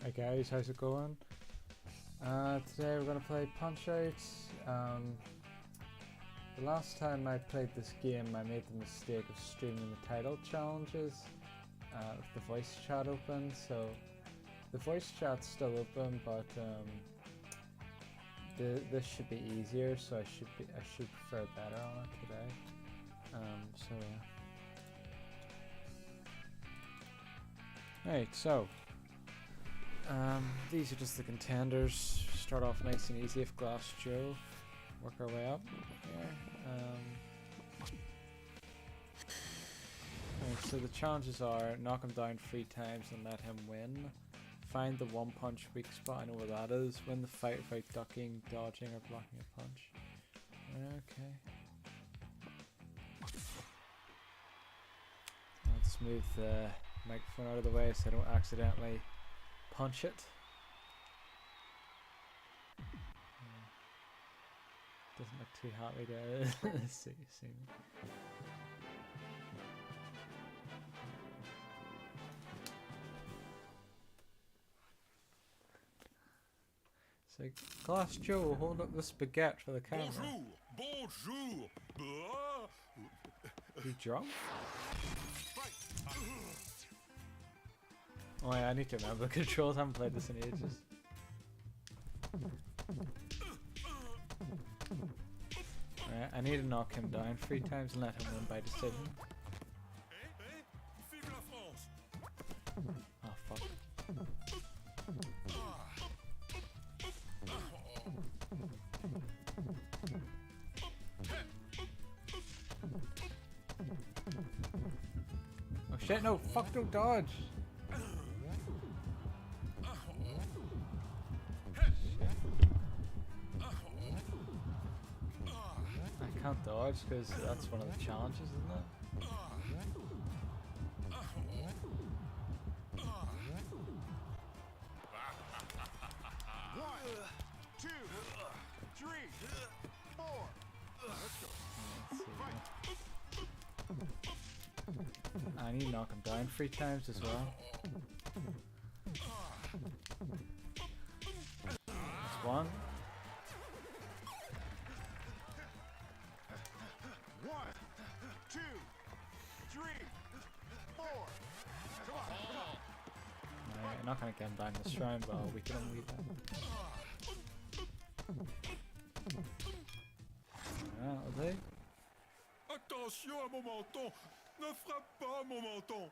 Hi guys, how's it going? Today we're going to play Punch-Out. The last time I played this game I made the mistake of streaming the title challenges with the voice chat open, so the voice chat's still open, but this should be easier, so I should prefer better on it today. So yeah. Right, so these are just the contenders. Start off nice and easy with Glass Joe. Work our way up here. Right, so the challenges are knock him down 3 times and let him win. Find the one punch weak spot, I know where that is. Win the fight without ducking, dodging, or blocking a punch. Okay. I'll just move the microphone out of the way so I don't accidentally punch it. Doesn't look too happy to see me. So, Glass Joe, hold up the spaghetti for the camera. Bonjour, bonjour. You drunk? Oh yeah, I need to remember the controls. I haven't played this in ages. Alright, I need to knock him down 3 times and let him win by decision. Oh fuck. Oh shit, no, fuck, don't dodge! I can't dodge because that's one of the challenges, isn't it? 1, 2, 3, 4. Let's go. I need to knock him down 3 times as well. That's 1. 1, 2, 3, 4. Come on, come on. Alright, I'm not gonna get him down this round, but I'll weaken him a wee bit. Alright, that'll do. Attention à mon menton. Ne frappe pas mon menton.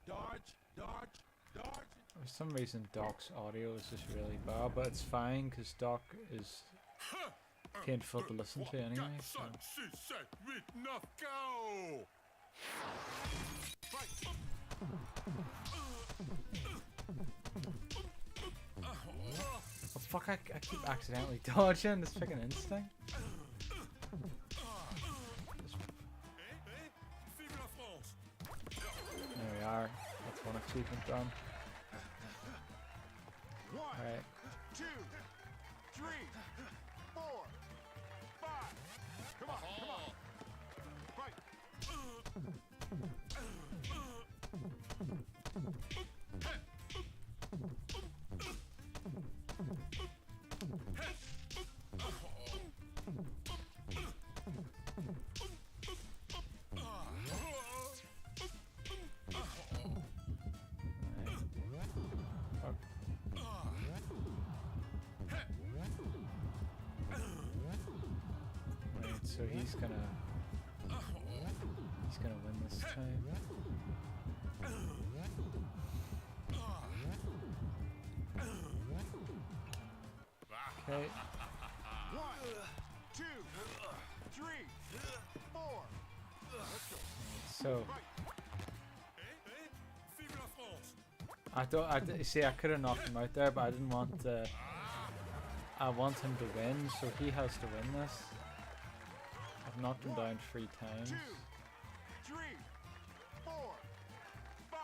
Dodge, dodge, dodge. For some reason Doc's audio is just really bad, but it's fine because Doc is painful to listen to anyway. So. 5, 6, 7, 8, 9, KO. Fight. Oh fuck, I keep accidentally dodging this freaking instinct. There we are. That's one achievement done. 1, Alright. 2, 3, 4, 5. Come on, come on. Fight. Right, so he's gonna win this time. Okay. 1, 2, 3, 4. Let's go. So I could have knocked him out there, but I didn't want to. I want him to win, so he has to win this. I've knocked him down 3 times. 2, 3, 4, 5,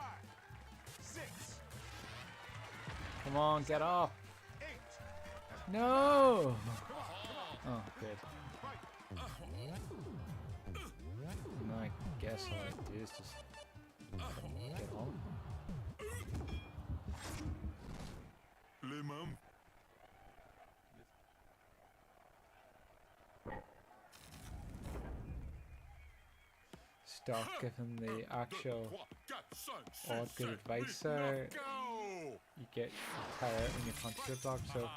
6. Come on, get up! 8. No! Oh, good. Fight. No, I guess all I do is just Get on. Les mains. Start giving the actual odd good advice there. You get tired out when you punch your block, so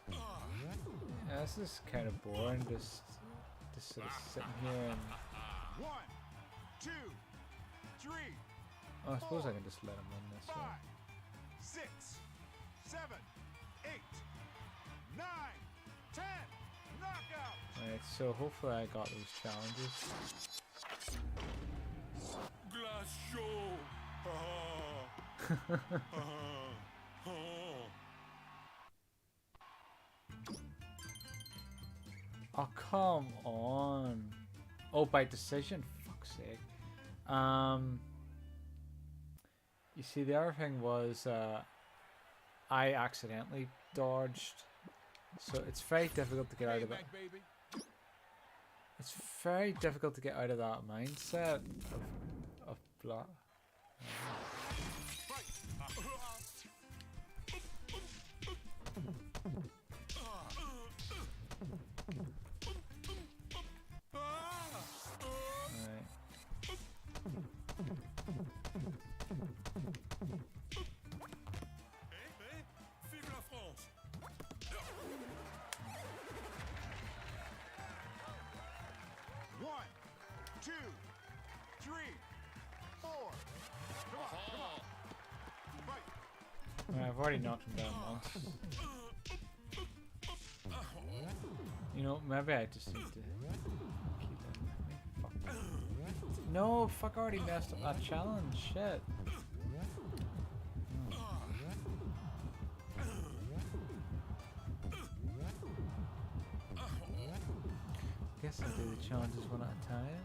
yeah, this is kind of boring, just sort of sitting here and 1, 2, 3, oh, I suppose I can just let him win this 5, one. 6, 7, 8, 9, 10. Knockout. Alright, so hopefully I got those challenges. Glace chaud. Oh, come on. Oh, by decision? Fuck's sake. You see, the other thing was I accidentally dodged. So it's very difficult to get out of it. It's very difficult to get out of that mindset of block. Vive la France. 1, 2, 3, 4. Come on, come on. Fight. Right, I've already knocked him down once. You know, maybe I just need to keep him. Fuck. No, fuck! I already messed up that challenge. Shit. Guess I do the challenges one at a time.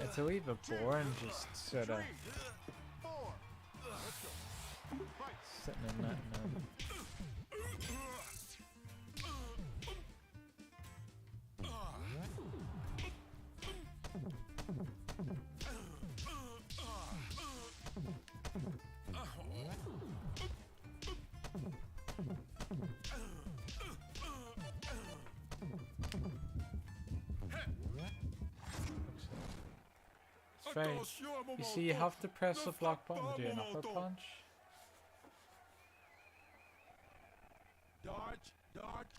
It's a wee bit boring, just sort of sitting in that now. Right. You see, you have to press the block button to do an upper punch. Dodge, dodge.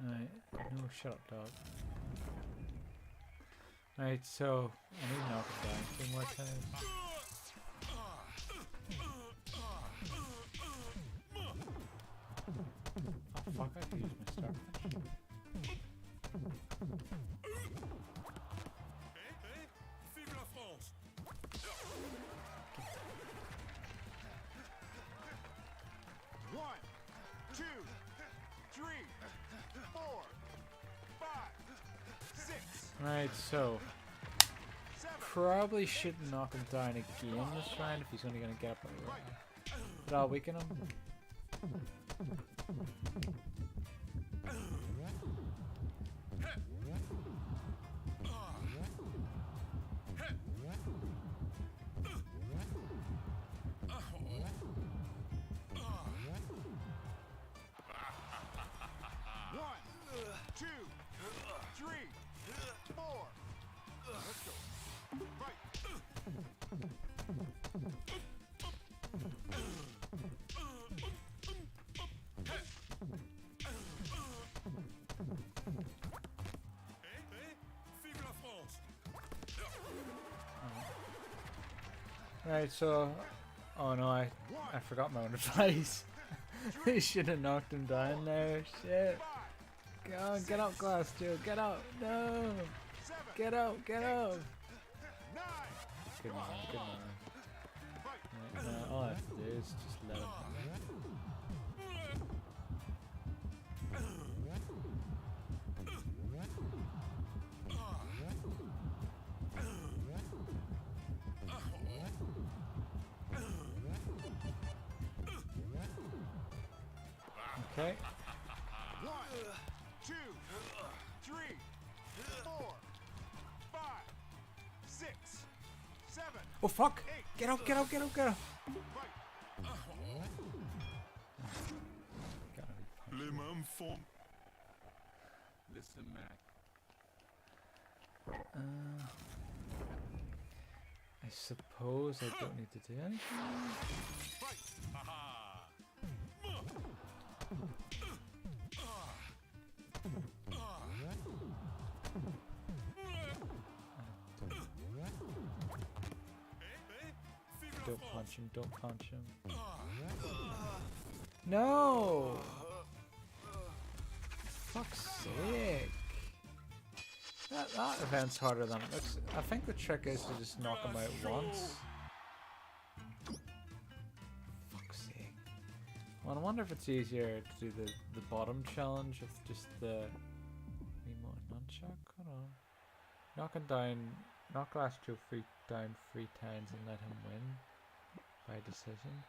Alright, no, shut up, dog. Alright, so I need to knock it down 2 more times. Oh fuck, I could use my star punch. Vive la France. 1, 2, 3, 4, 5, 6, Right, so 7. probably shouldn't knock him down again this round if he's only gonna get up at the round. But I'll weaken him. Right, so oh no, I forgot my own advice. I should have knocked him down there. Shit. Go on, get up, Glass Joe. Get up. No. Get up. Get up. Good man. Good man. Right, now all I have to do is just let him. Okay. 1, 2, 3, 4, 5, Oh fuck! Get up, get up, get up, get up! Gotta be punched. Les mains me font. Listen, Mac. I suppose I don't need to do anything. Don't punch him, don't punch him. No! Fuck's sake. That event's harder than it looks. I think the trick is to just knock him out once. Fuck's sake. Well, I wonder if it's easier to do the bottom challenge with just the remote nunchuck. Hold on. Knock last two feet down 3 times and let him win by decision.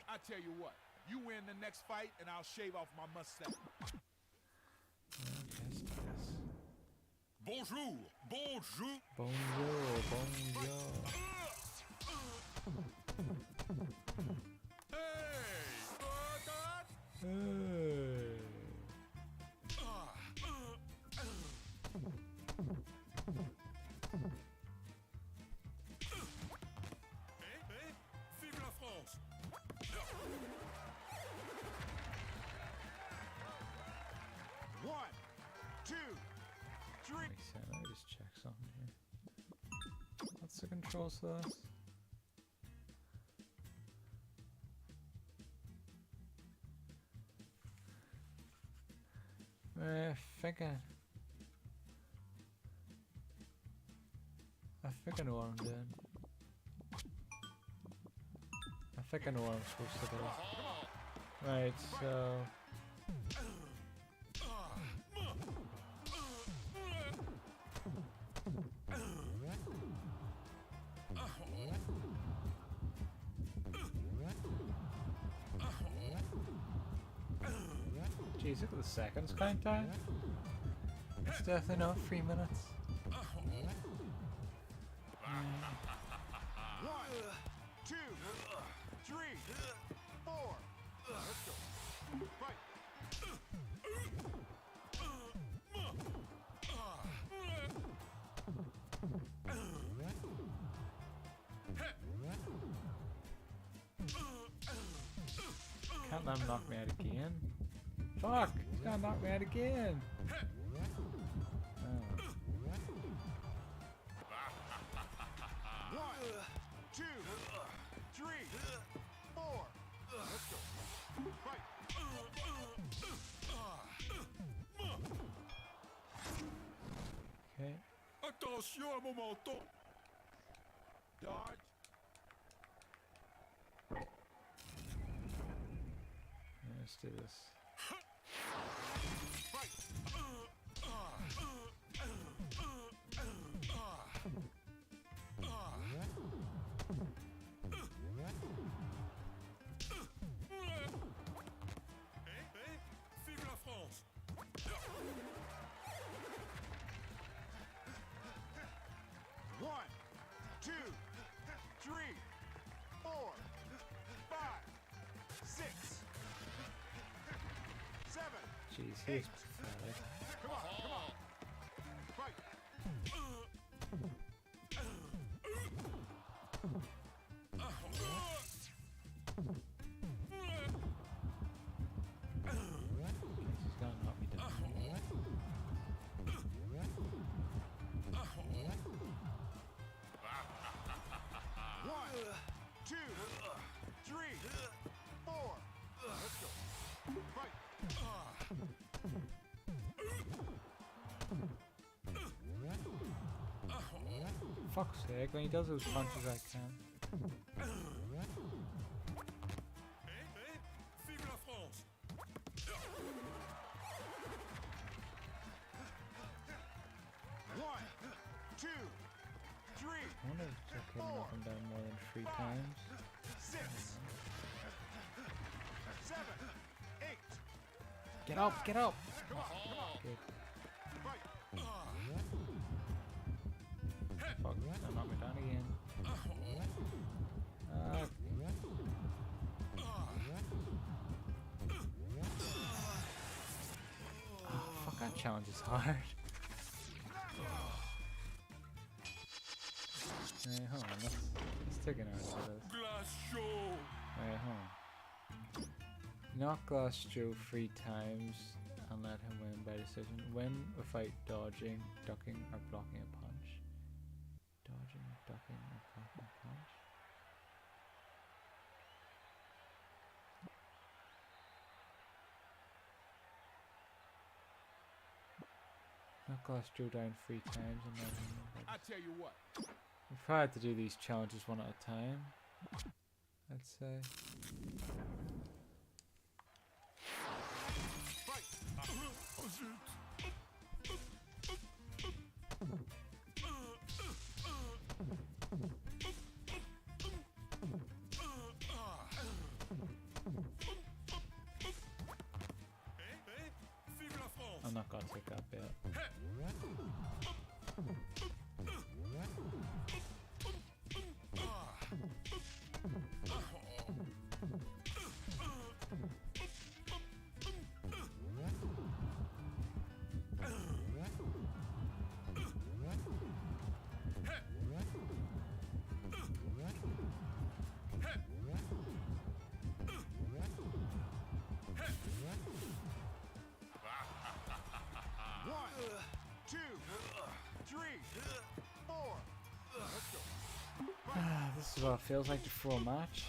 I tell you what, you win the next fight and I'll shave off my mustache. Yes. Bonjour, bonjour. Bonjour. Hey. Vive la France. One, two, three. Let me just check something here. What's the controls for this? I think I know what I'm doing. I think I know what I'm supposed to do. Right, so... Jeez, look at the seconds countdown. It's definitely not 3 minutes. One, two, three, four. Let's go. Fight. Can't let him knock me out again. Fuck! He's gonna knock me out again! Oh. One, two, three, four. Let's go. Fight. Okay. Attention à mon menton. Dodge. Let's do this. Fight. Vive la France. One, two, three, four, five, six, seven. Jeez, he's pathetic. Come on. Fight. He's gonna knock me down. One, two, three, four. Let's go. Fight. Fuck's sake, when he does those punches I can. Vive la France. One, two, three, I wonder if it's okay to knock him down more than 3 times. 6, 7, 8. Get up, get up! Come on. Good. Fight. fuck, don't knock me down again. Fuck, that challenge is hard. Hey, hold on, let's take an hour to this. Glace chaud. Hey, hold on. Knock Glass Joe 3 times and let him win by decision. Win without dodging, ducking, or blocking a punch. Dodging, ducking, or blocking a punch. Knock Glass Joe down 3 times and let him win by I tell you what. We've had to do these challenges one at a time, I'd say. Oh zut. Vive la France. I'm not gonna take that bit. This is what it feels like to throw a match.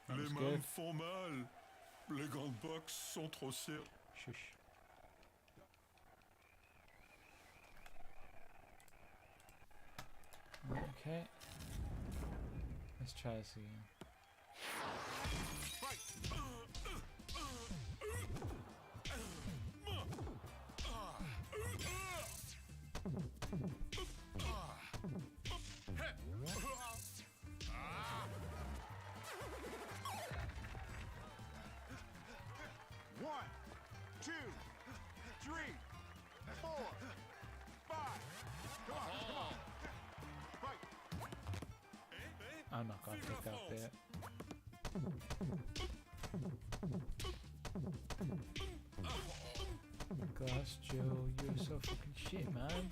Les mains me font mal. Les grandes boxes sont trop serrées. Shush. Okay. Let's try this again. I'm not gonna take that bit. Gosh, Joe, you're so fucking shit, man.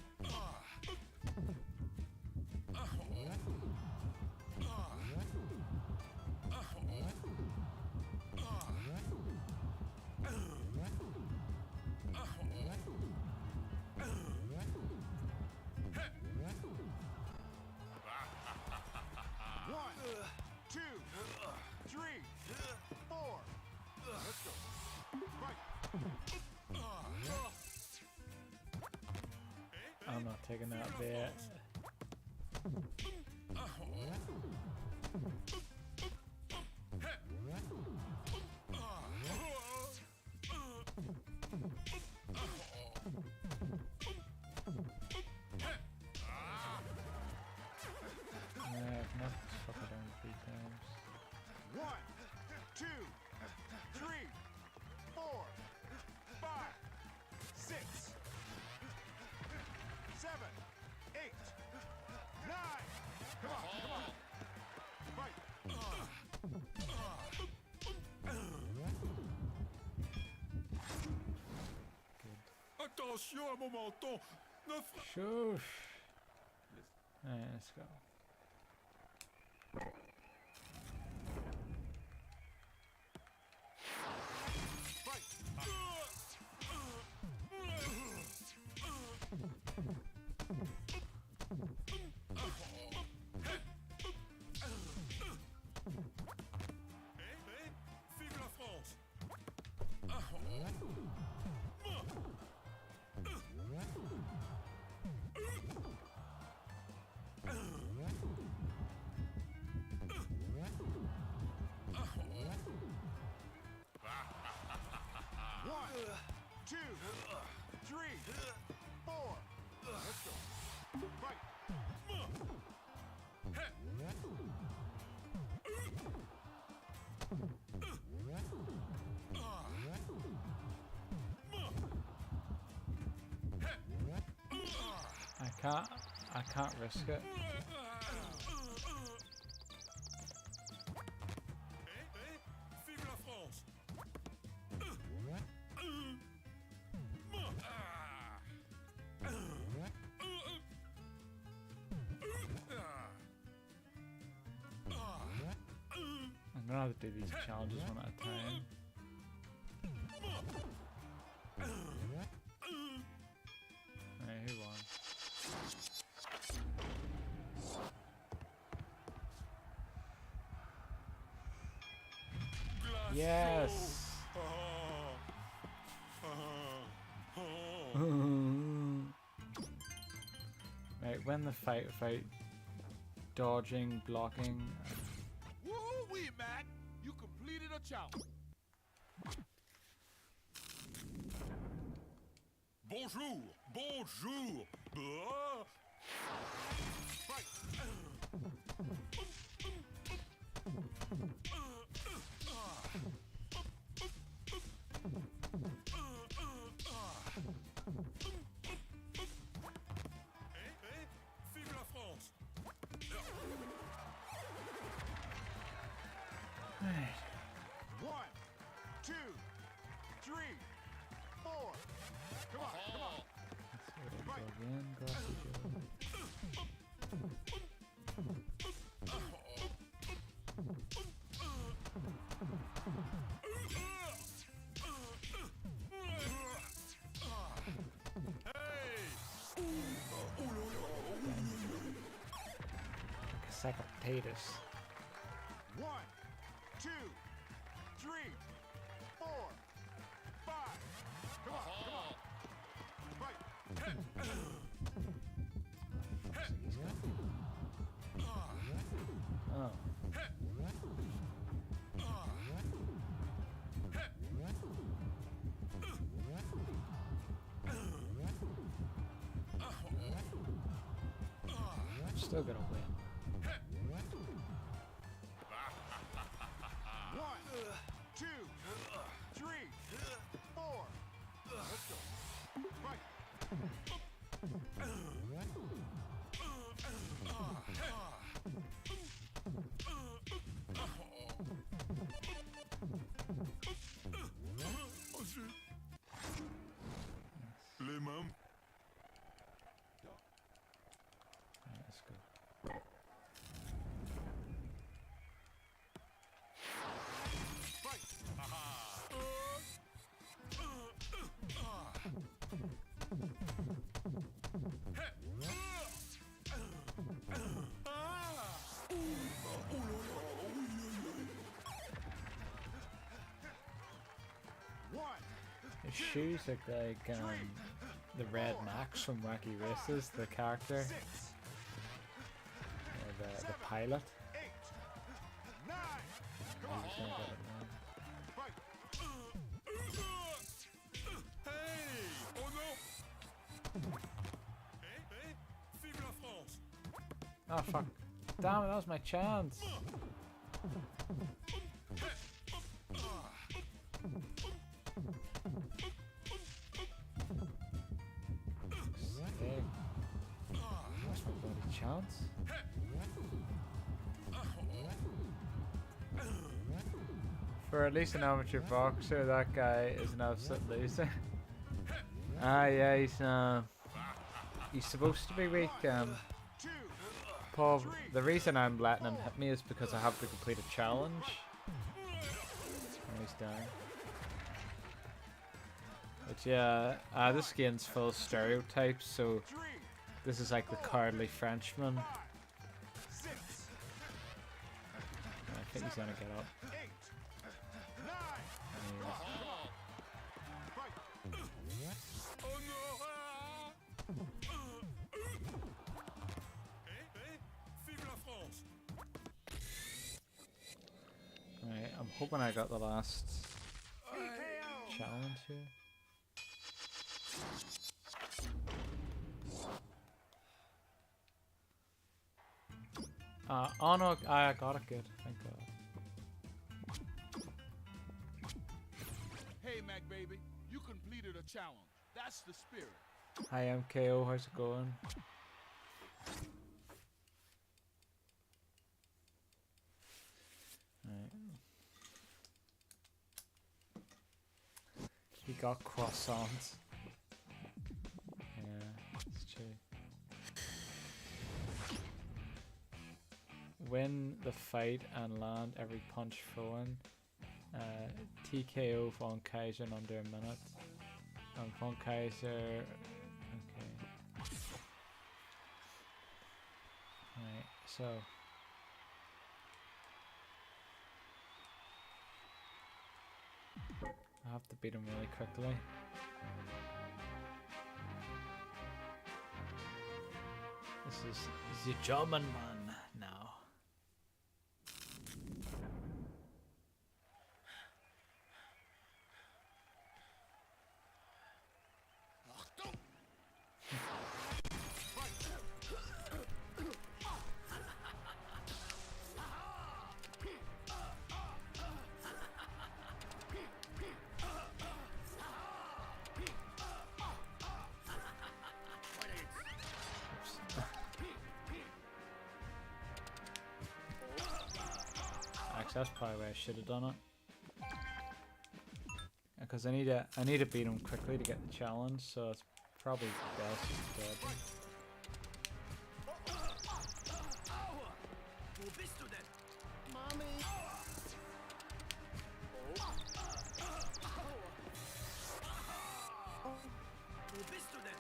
I'm not taking that bit. I've knocked this fucker down 3 times. 1, 2, 3, 4, 5, 6, 7, 8, 9. Come on, come on. Fight. Attention à mon menton. Ne frappe. Shush. Alright, let's go. Vive la France. 2, 3, 4. Let's go. Fight. I can't risk it. Vive la France! I'm gonna have to do these challenges one at a time. Alright, who won? Yes! Right, when the fight, dodging, blocking. Woo-wee, Mac! You completed a challenge. Bonjour! Bonjour! Ah. Fight. Vive la France! Right. 1, 2, 3, 4. Come on, come on. Let's go again, Grassy Joe. Like a sack of potatoes. 1, 2, 3, 4, 5. Come on, come on. Fight. Oh. I'm still gonna win. 1, 2, 3, 4. Let's go. Fight. Les mains. Alright, let's go. Fight. His shoes look like the Red Max from Wacky Races, the character, 6, the pilot. 8, 9. Come I on, just come don't on. get it, man. Fight. Hey! Oh non! Vive la France! Oh fuck. Damn it, that was my chance. Okay. That's my bloody chance. For at least an amateur boxer, that guy is an absolute loser. Ah yeah, he's supposed to be weak. Paul, the reason I'm letting him hit me is because I have to complete a challenge. And he's down. But yeah, this game's full of stereotypes, so 3, this is like the cowardly Frenchman. 6, I think he's gonna get up. 8, 9. Anyways. Fight. Oh non! Vive la France! Alright, I'm hoping I got the last challenge here. Oh no, I got it good. Thank God. Hey, Mac baby, you completed a challenge. That's the spirit. Hi MKO, how's it going? Right. He got croissants. Yeah, it's true. Win the fight and land every punch thrown. TKO Von Kaiser in under a minute. Von Kaiser. Okay. Right, so. I have to beat him really quickly. This is the German man now. That's probably where I should have done it. Because I need to beat him quickly to get the challenge, so it's probably best to dodge him.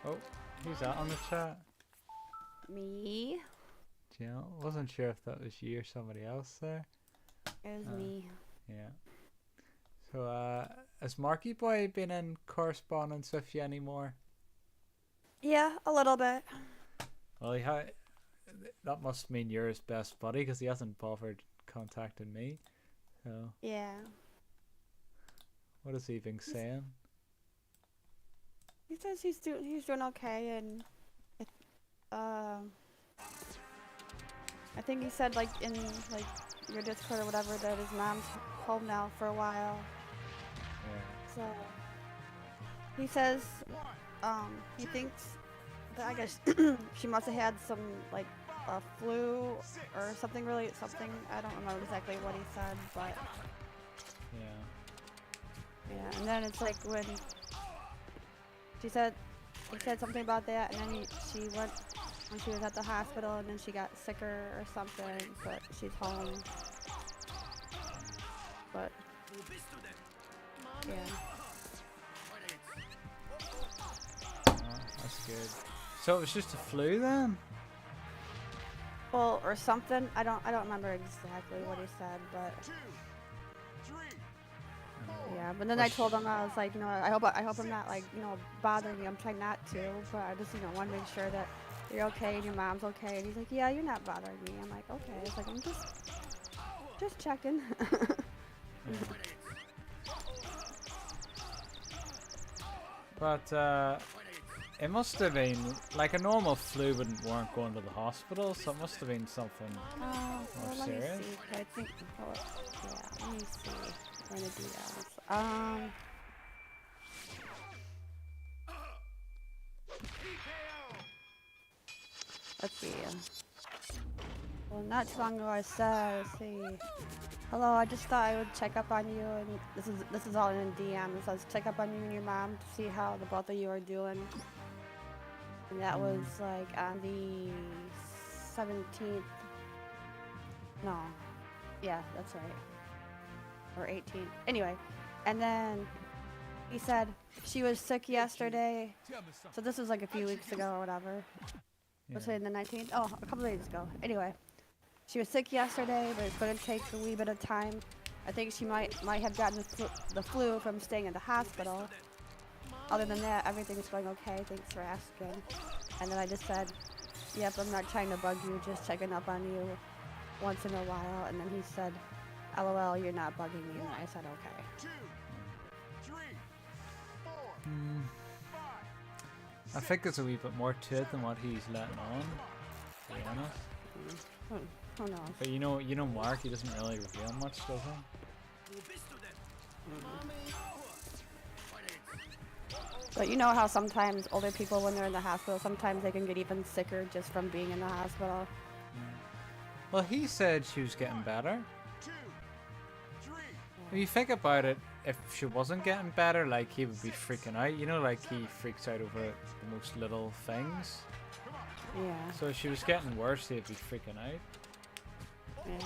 Oh, who's that on the chat? Me. Yeah, wasn't sure if that was you or somebody else there. It was me. Yeah. So, has Marky Boy been in correspondence with you anymore? Yeah, a little bit. Well, that must mean you're his best buddy because he hasn't bothered contacting me. So. Yeah. What has he been saying? He says he's doing okay, and I think he said like in like your Discord or whatever that his mom's home now for a while. Yeah. So he says he thinks that I guess she must have had some like a flu or something I don't remember exactly what he said, but yeah, and then it's like when he said something about that, and then she went when she was at the hospital, and then she got sicker or something, but she's home. But yeah. Oh, that's good. So it was just a flu then? Well, or something. I don't remember exactly what he said, but yeah. But then I told him, I was like, you know, I hope I'm not like, you know, bothering you. I'm trying not to, but I just, you know, want to make sure that you're okay and your mom's okay. And he's like, yeah, you're not bothering me. I'm like, okay. It's like, I'm just checking. But it must have been like a normal flu weren't going to the hospital, so it must have been something more let serious. me see. I think, yeah, let me see. I'm gonna do that. Let's see. Well, not too long ago I said, let's see. Hello, I just thought I would check up on you, and this is all in DM. It says check up on you and your mom to see how the both of you are doing. And that was like on the 17th. No. Yeah, that's right. Or 18th. Anyway, and then he said she was sick yesterday. So this was like a few weeks ago or whatever. Let's say the 19th. Oh, a couple days ago. Anyway, she was sick yesterday, but it's going to take a wee bit of time. I think she might have gotten the flu from staying in the hospital. Other than that, everything's going okay. Thanks for asking. And then I just said, yep, I'm not trying to bug you, just checking up on you once in a while. And then he said, LOL, you're not bugging me. And I said, okay. I think there's a wee bit more to it than what he's letting on, to be honest. Who knows? But you know Mark, he doesn't really reveal much, does he? But you know how sometimes older people, when they're in the hospital, sometimes they can get even sicker just from being in the hospital. Well, he said she was getting better. If you think about it, if she wasn't getting better, like, he would be freaking out. You know, like, he freaks out over the most little things. Yeah. So if she was getting worse, he'd be freaking out. Yeah.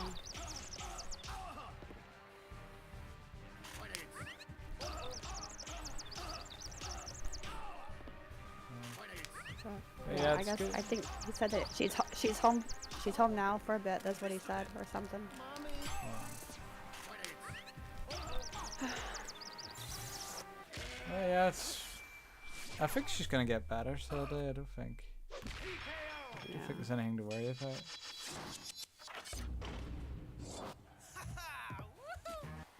So, Yeah, I it's guess good. I think he said that she's home now for a bit. That's what he said, or something. Well, yeah, I think she's gonna get better, so I don't think there's anything to worry about.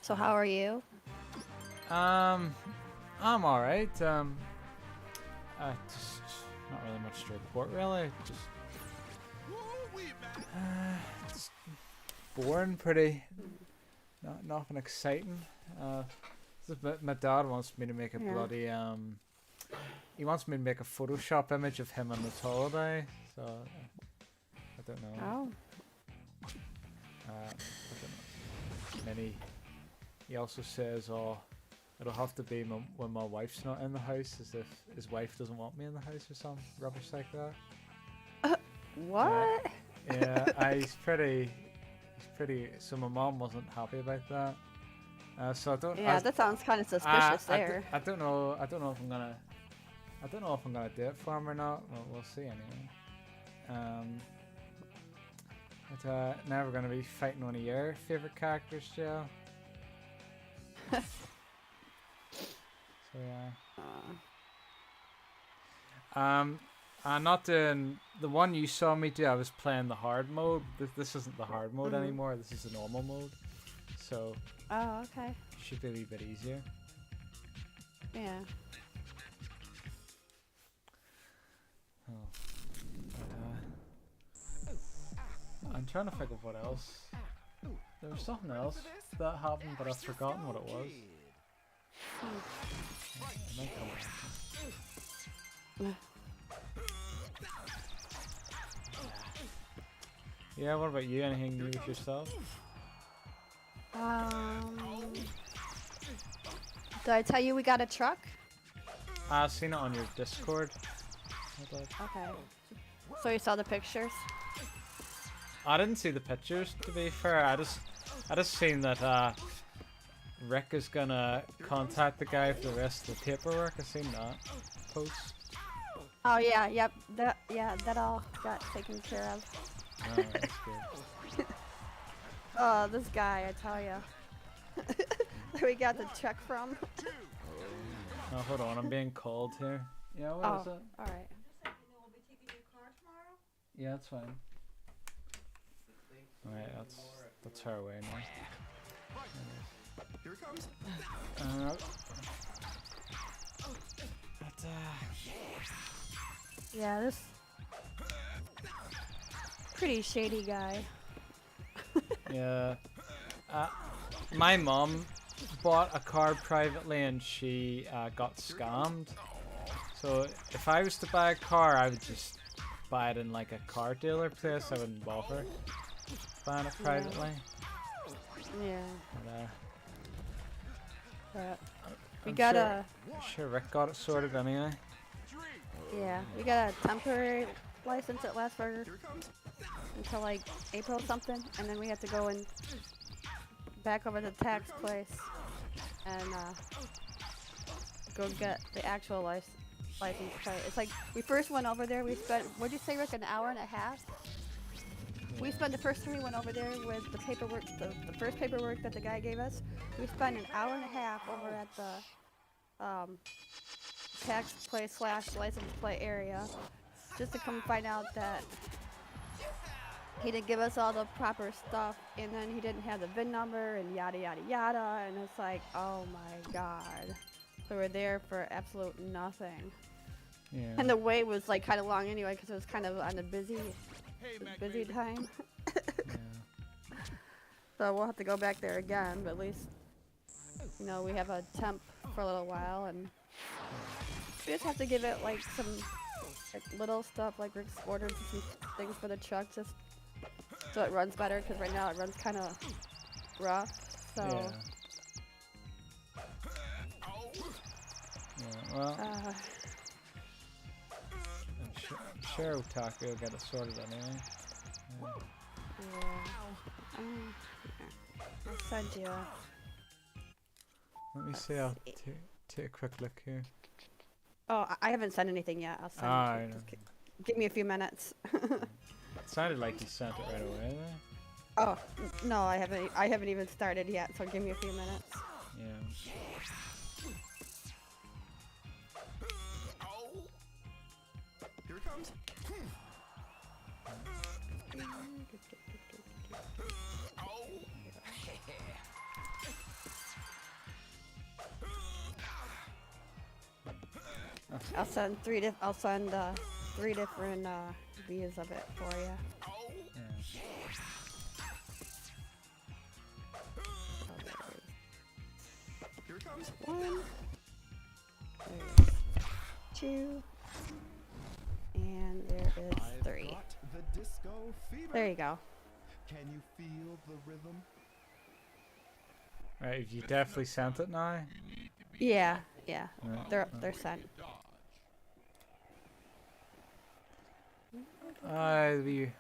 So how are you? I'm alright. Just not really much to report, really. Just boring, pretty. Nothing exciting. My dad wants me to make a bloody he wants me to make a Photoshop image of him on this holiday, so I don't know. Oh. I don't know. And then he also says, "Oh, it'll have to be when my wife's not in the house," as if his wife doesn't want me in the house or some rubbish like that. What? Yeah, he's pretty. So my mom wasn't happy about that. So I don't. Yeah, that sounds kind of suspicious there. I don't know if I'm gonna do it for him or not. Well, we'll see anyway. But now we're gonna be fighting one of your favorite characters, Joe. So yeah. I'm not doing the one you saw me do. I was playing the hard mode. This isn't the hard mode anymore. This is the normal mode. So. Oh, okay. Should be a wee bit easier. Yeah. I'm trying to think of what else. There was something else that happened, but I've forgotten what it was. Yeah, what about you? Anything new with yourself? Did I tell you we got a truck? I've seen it on your Discord. Okay. So you saw the pictures? I didn't see the pictures, to be fair. I just seen that Rick is gonna contact the guy for the rest of the paperwork. I seen that post. Oh yeah, yep. That all got taken care of. Oh, that's good. Oh, this guy, I tell ya. Where we got the truck from. Oh, hold on, I'm being called here. Yeah, what is it? Alright. Yeah, that's fine. Alright, that's her way now. Here it comes. Yeah, this pretty shady guy. Yeah. My mom bought a car privately and she got scammed. So if I was to buy a car, I would just buy it in like a car dealer place. I wouldn't bother buying it privately. Yeah. But, we got sure Rick got it sorted anyway. Yeah, we got a temporary license that lasts for until like April something, and then we have to go and back over to the tax place and go get the actual license plate. It's like we first went over there. We spent, what'd you say, Rick, an hour and a half? We spent the first time we went over there with the paperwork, the first paperwork that the guy gave us. We spent an hour and a half over at the tax place / license plate area just to come find out that he didn't give us all the proper stuff, and then he didn't have the VIN number and yada yada yada, and it's like, oh my god. So we're there for absolute nothing. Yeah. And the wait was like kind of long anyway because it was kind of on a busy Hey, time. Yeah. So we'll have to go back there again, but at least, you know, we have a temp for a little while, and we just have to give it like some like little stuff, like Rick's ordered some things for the truck just so it runs better, because right now it runs kind of rough. So Yeah. Yeah. Well, I'm sure Otaku will get it sorted anyway. Yeah. yeah. I'll send you. Let me see. I'll take a quick look here. Oh, I haven't sent anything yet. I'll send Ah, it. I know. Just give me a few minutes. It sounded like you sent it right away there. Oh no, I haven't even started yet. So give me a few minutes. Yeah. Here it comes. I'll send three different views of it for you. Yeah. Here it comes. One, there's two, and there is I've three. got the disco fever. There you go. Can you feel the rhythm? Right. You definitely sent it now. Yeah, yeah. Right. They're sent.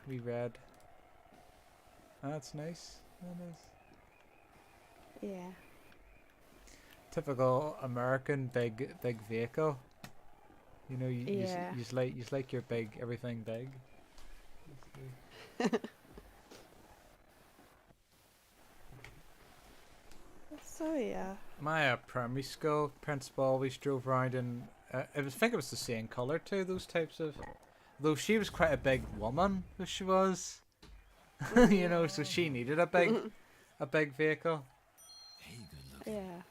We read. That's nice. That is. Yeah. Typical American big vehicle. You know, you like your big everything big. So yeah. My primary school principal always drove around in. I think it was the same color too. Those types of. Though she was quite a big woman, who she was. You know, so she needed a big vehicle. Yeah.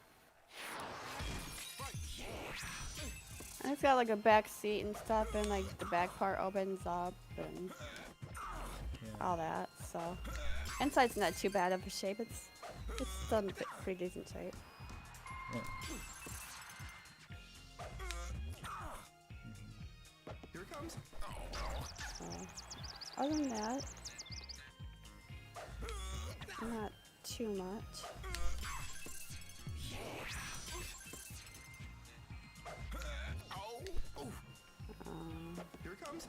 And it's got like a back seat and stuff, and like the back part opens up and all that. So inside's not too bad of a shape. It's still in pretty decent shape. Yeah. Here it comes. Other than that, not too much. Here it comes.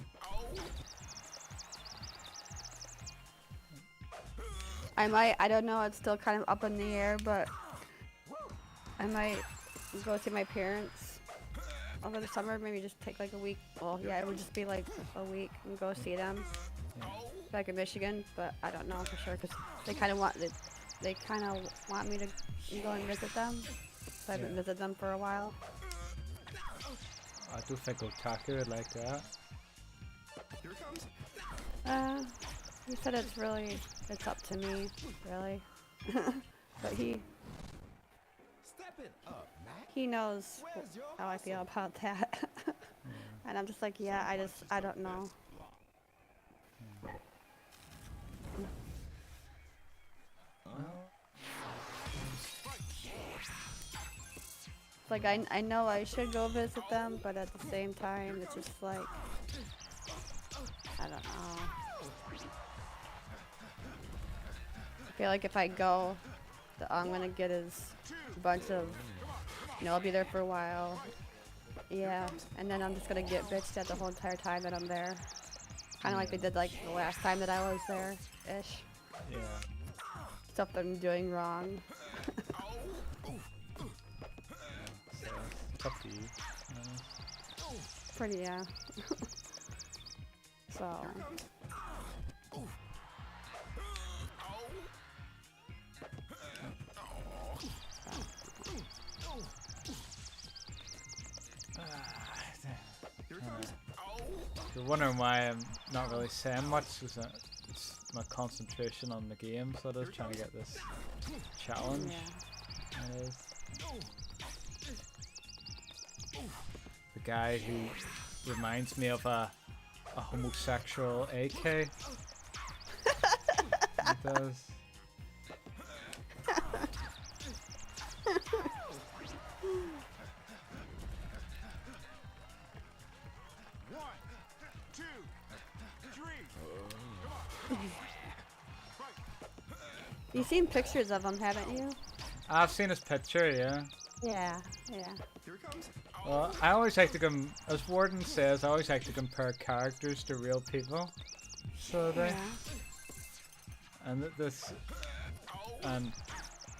I don't know, it's still kind of up in the air, but I might go see my parents over the summer, maybe just take like a week. Well, yeah, it would just be like a week and go see them back in Michigan, but I don't know for sure because they kind of want me to go and visit them. So I haven't visited them for a while. I do think Otaku would like that. Here it comes. He said it's up to me, really. But Step it up, Mac. he knows Where's your how I feel about that. And I'm just like, yeah, I don't know. Like, I know I should go visit them, but at the same time, it's just like, I don't know. I feel like if I go, all I'm gonna get is a bunch of, I'll be there for a while. Yeah, and then I'm just gonna get bitched at the whole entire time that I'm there. Kind of like they did like the last time that I was there-ish. Yeah. Stuff that I'm doing wrong. So tough to you. Pretty, yeah. So. You're wondering why I'm not really saying much, because it's my concentration on the game, so I was trying to get this challenge. Yeah. It is. The guy who reminds me of a homosexual AK. It does. You've seen pictures of him, haven't you? I've seen his picture, yeah. Yeah. Here it comes. Well, I always like to as Warden says, I always like to compare characters to real people. So they, and and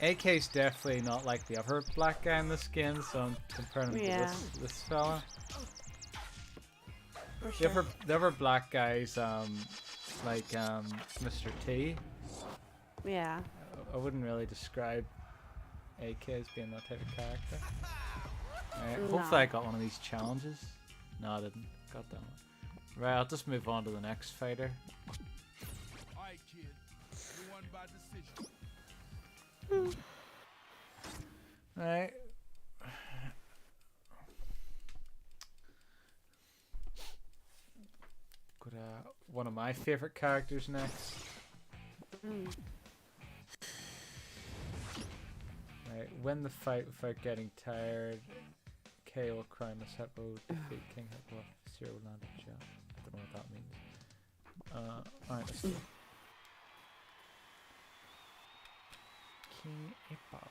AK's definitely not like the other black guy in this game, so I'm comparing him to this fella. For sure. The other black guys, like Mr. T. Yeah. I wouldn't really describe AK as being that type of character. Right, hopefully I got one of these challenges. No, I didn't. Got that one. Right, I'll just move on to the next fighter. Alright, kid. You won by decision. Right. Got one of my favorite characters next. Right, win the fight without getting tired. KO Crime Hippo, defeat King Hippo, zero landed shot. I don't know what that means. Alright, let's go. King Hippo.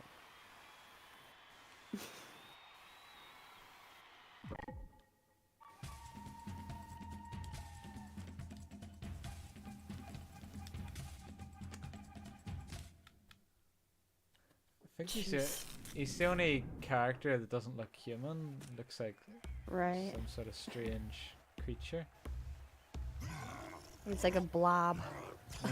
I think he's the only character that doesn't look human. Looks like some sort of strange creature. It's like a blob. Yeah.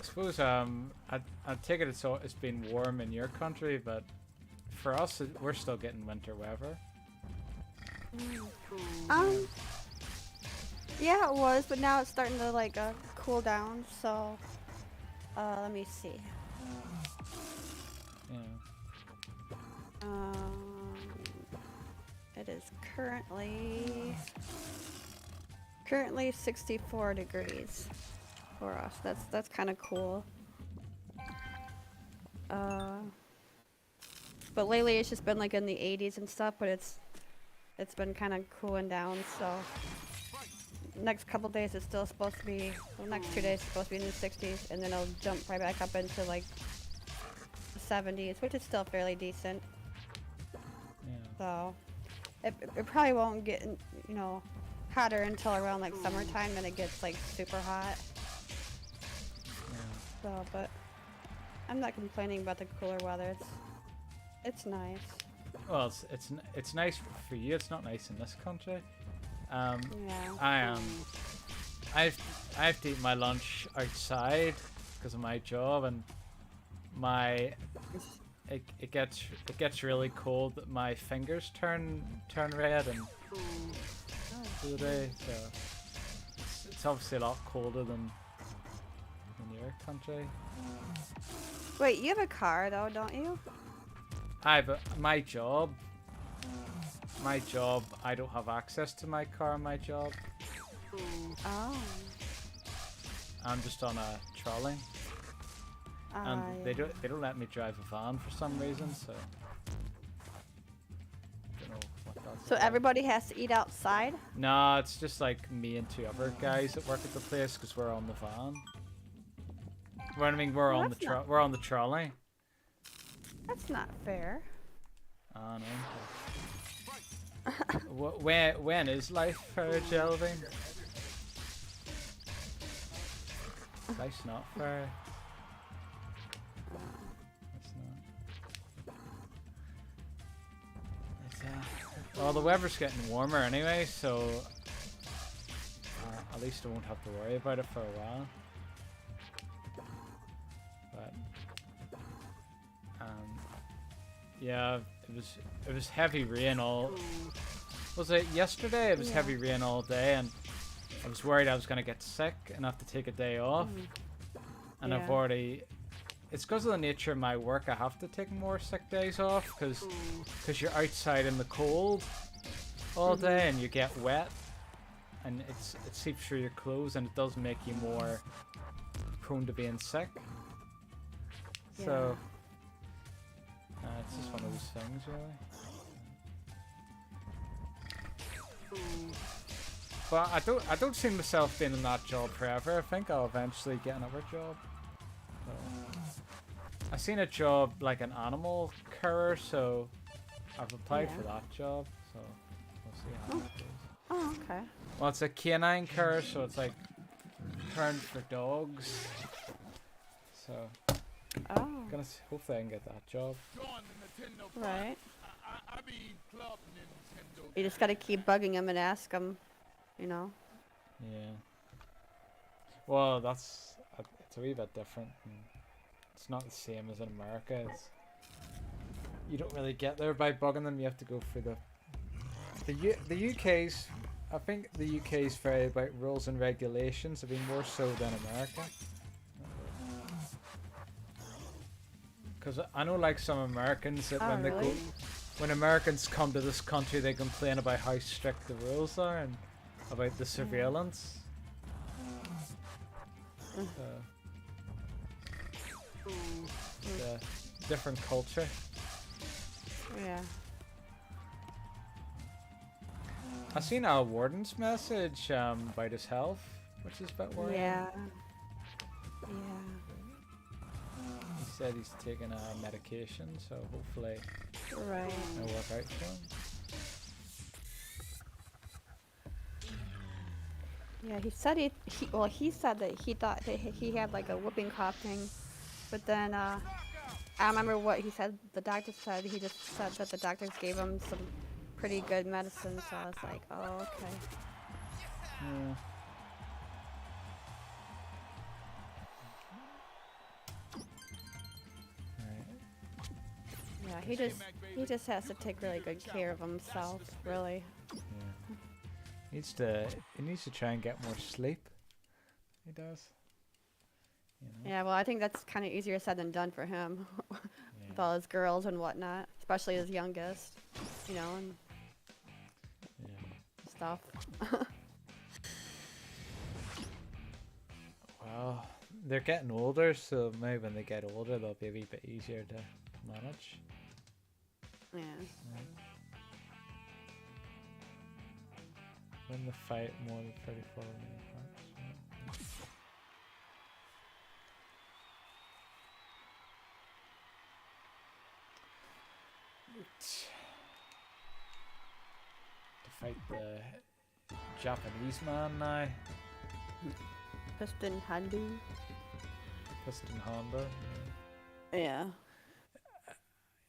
I suppose I take it it's been warm in your country, but for us we're still getting winter weather. Yeah, it was, but now it's starting to like cool down. So, let me see. Yeah. It is currently 64 degrees for us. That's kind of cool. But lately it's just been like in the 80s and stuff, but it's been kind of cooling down. So next couple days it's still supposed to be, well, next 2 days it's supposed to be in the 60s, and then it'll jump right back up into like the 70s, which is still fairly decent. Yeah. So it probably won't get, you know, hotter until around like summertime, then it gets like super hot. Yeah. So, but I'm not complaining about the cooler weather. It's nice. Well, it's nice for you. It's not nice in this country. Yeah. I have to eat my lunch outside because of my job, and it gets really cold that my fingers turn red and today, so it's obviously a lot colder than in your country. Wait, you have a car though, don't you? But my job, I don't have access to my car in my job. Oh. I'm just on a trolley, and Yeah. they don't let me drive a van for some reason. So, don't know what that's So about. everybody has to eat outside? No, it's just like me and two other guys that work at the place because we're on the van. I mean, we're Well, on that's not- we're on the trolley. That's not fair. I know. When is life fair, Jellybean? Life's not fair. It's not. Well, the weather's getting warmer anyway, so at least I won't have to worry about it for a while. But yeah, it was heavy rain all. Was it yesterday? It was heavy rain all day, and I was worried I was gonna get sick and have to take a day off. And I've already. It's because of the nature of my work. I have to take more sick days off because you're outside in the cold all day and you get wet, and it seeps through your clothes, and it does make you more prone to being sick. So it's just one of those things, really. But I don't see myself being in that job forever. I think I'll eventually get another job. So, I seen a job like an animal carer, so I've applied for that job. So we'll see how that goes. Oh, okay. Well, it's a canine carer, so it's like turned for dogs. So hopefully I can get that job. Right. You just gotta keep bugging him and ask him, you know. Yeah. Well, it's a wee bit different. It's not the same as in America. You don't really get there by bugging them. You have to go through the UK's. I think the UK's very about rules and regulations. I mean, more so than America. Because I know, like some Americans, that when Americans come to this country, they complain about how strict the rules are and about the surveillance. It's a different culture. Yeah. I seen Al Warden's message about his health, which is a bit worrying. Yeah. He said he's taking a medication, so hopefully it'll work out for him. Yeah, he said he said that he thought that he had like a whooping cough thing, but then I remember what he said. The doctor said he just said that the doctors gave him some pretty good medicine, so I was like, oh, okay. Yeah. Yeah, he just has to take really good care of himself, really. Yeah. He needs to try and get more sleep. He does. You know? Yeah, well, I think that's kind of easier said than done for him, with all his girls and whatnot, especially his youngest, you know, and stuff. Well, they're getting older, so maybe when they get older, they'll be a wee bit easier to manage. Yeah. Win the fight more than 34 remaining parts. To fight the Japanese man now. Piston Handu. Piston Honda. Yeah.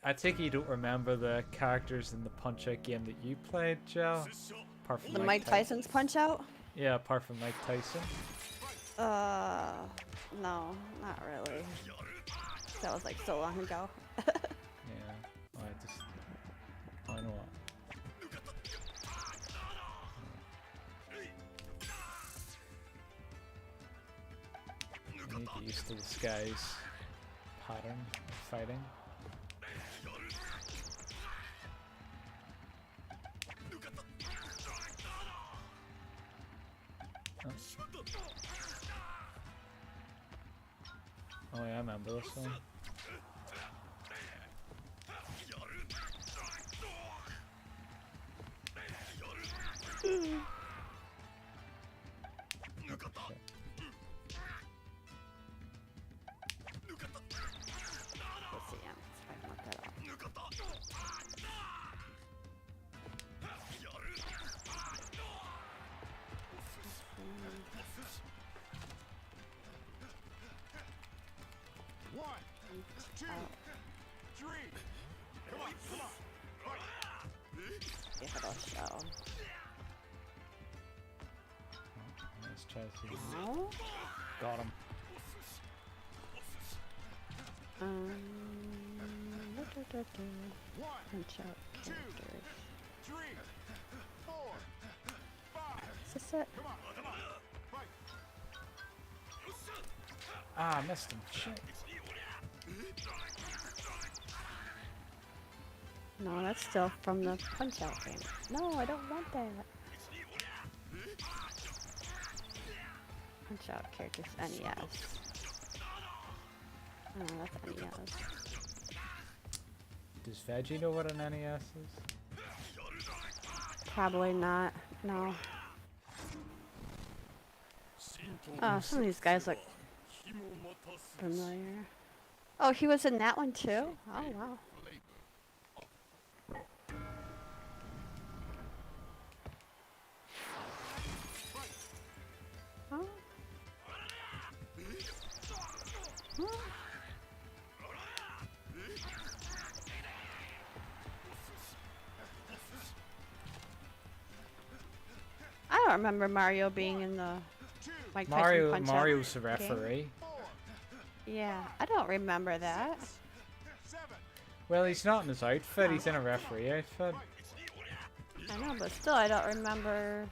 I take it you don't remember the characters in the Punch-Out game that you played, Joe? Apart from The Mike Tyson's Punch-Out? Yeah, apart from Mike Tyson. No, not really. That was like so long ago. Yeah, I know what. I need to get used to this guy's pattern of fighting. Oh yeah, I remember this one. If it'll show. Let's try to see. Oh. Got him. Punch out characters. 3, 4, 5. Is this it? Come on, fight. Ah, I missed him. Shit. No, that's still from the Punch Out game. No, I don't want that. Punch Out characters, NES. Oh, that's NES. Does Veggie know what an NES is? Probably not. No. Oh, some of these guys look familiar. Oh, he was in that one too? Oh, wow. Oh. Oh. I don't remember Mario being in the Mike Tyson Punch-Out Mario's the game. referee. Yeah, I don't remember that. Well, he's not in his outfit. He's in a referee outfit. I know, but still, I don't remember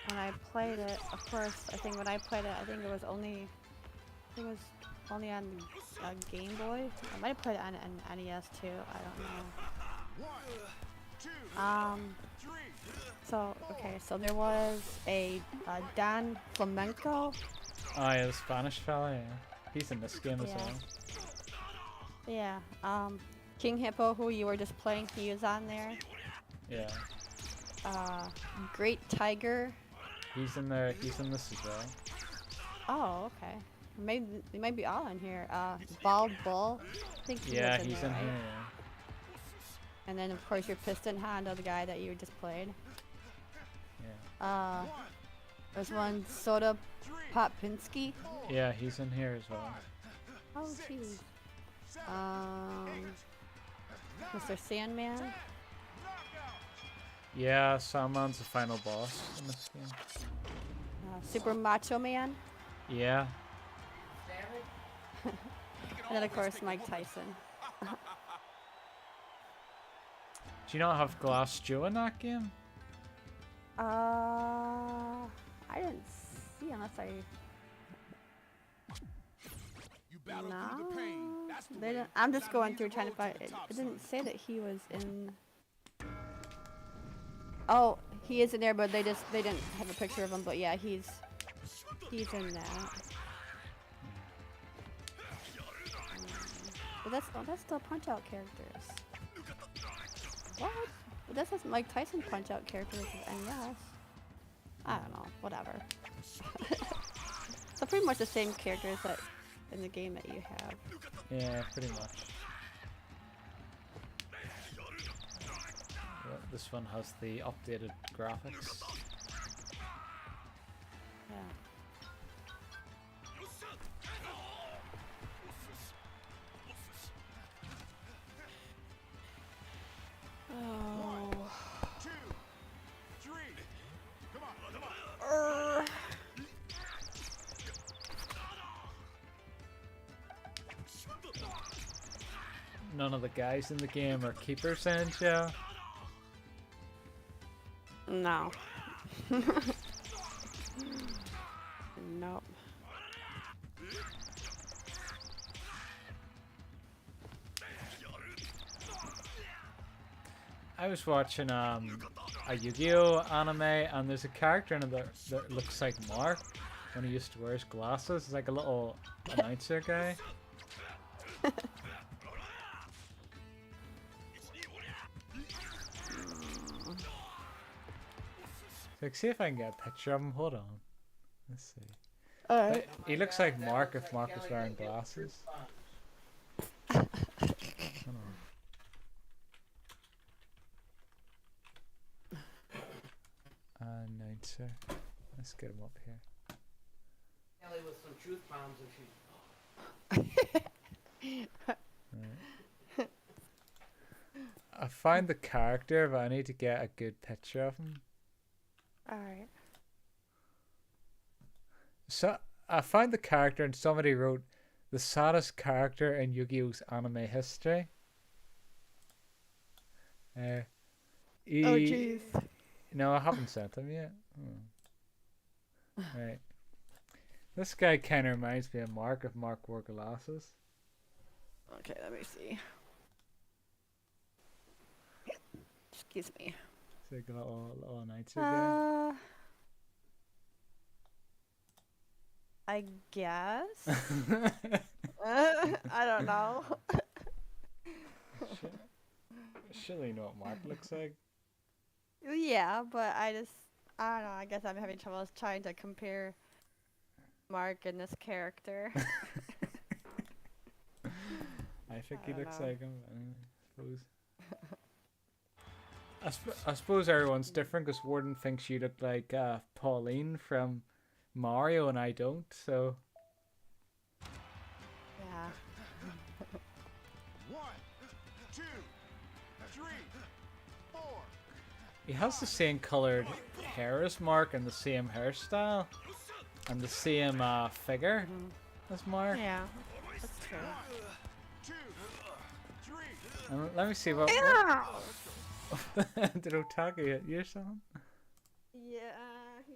when I played it. Of course, I think when I played it, I think it was only on Game Boy. I might have played it on an NES too. I don't know. So okay, so there was a Don Flamenco. Oh yeah, the Spanish fella. Yeah, he's in this game as well. Yeah. King Hippo, who you were just playing, he was on there. Yeah. Great Tiger. He's in there. He's in this as well. Oh, okay. Maybe they might be all in here. Bald Bull. I think he was in he's there, in right? here. And then of course your Piston Honda, the guy that you just played. Yeah. There's one Soda Popinski. Yeah, he's in here as well. Oh, jeez. Mr. Sandman. Yeah, Salmon's the final boss in this game. Super Macho Man. Yeah. And then of course Mike Tyson. Do you not have Glass Joe in that game? I didn't see unless I. No, they didn't. I'm just going through trying to find it. It didn't say that he was in. Oh, he is in there, but they didn't have a picture of him. But yeah, he's in that. But that's still Punch-Out characters. What? But that says Mike Tyson Punch-Out characters with NES. I don't know. Whatever. So pretty much the same characters that in the game that you have. Yeah, pretty much. Well, this one has the updated graphics. Yeah. Oh. 1, 2, 3. Come on. None of the guys in the game are keepers, then, Joe? No. Nope. I was watching a Yu-Gi-Oh anime, and there's a character in it that looks like Mark when he used to wear his glasses. It's like a little announcer guy. Like, see if I can get a picture of him. Hold on. Let's see. Alright. He looks like Mark if Mark was wearing glasses. Hold on. Announcer. Let's get him up here. Ellie with some truth bombs if she. Right. found the character, but I need to get a good picture of him. Alright. So I found the character, and somebody wrote the saddest character in Yu-Gi-Oh's anime history. Oh jeez. No, I haven't sent him yet. Right. This guy kind of reminds me of Mark if Mark wore glasses. Okay, let me see. Excuse me. It's like a little announcer guy. I guess. I don't know. Surely you know what Mark looks like. Yeah, but I don't know. I guess I'm having trouble trying to compare Mark and this character. I think I he don't looks know. like him. I suppose. I suppose everyone's different because Warden thinks you look like Pauline from Mario, and I don't. So Yeah. 1, 2, 3, 4. he has the same colored hair as Mark, and the same hairstyle, and the same figure as Mark. Yeah, that's true. 2, 3. And let me see what. Did Otaku hit you or something? Yeah, he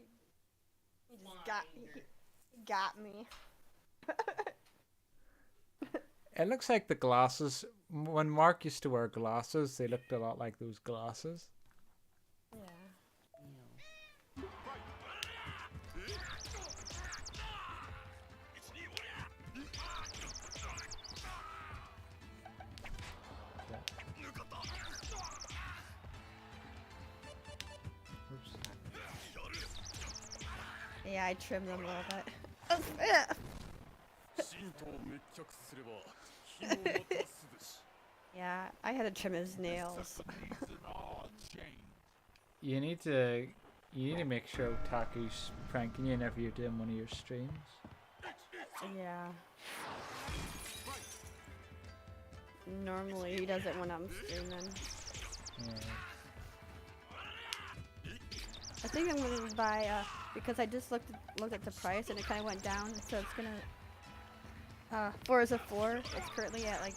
got me. It looks like the glasses. When Mark used to wear glasses, they looked a lot like those glasses. Yeah. Oops. Yeah, I trimmed them a little bit. シートを滅却すれば火を渡すべし Yeah, I had to trim his nails. You need to make sure Otaku's pranking you whenever you're doing one of your streams. Yeah. Normally he does it when I'm streaming. Yeah. I think I'm gonna buy because I just looked at the price and it kind of went down, so it's gonna. Forza 4. It's currently at like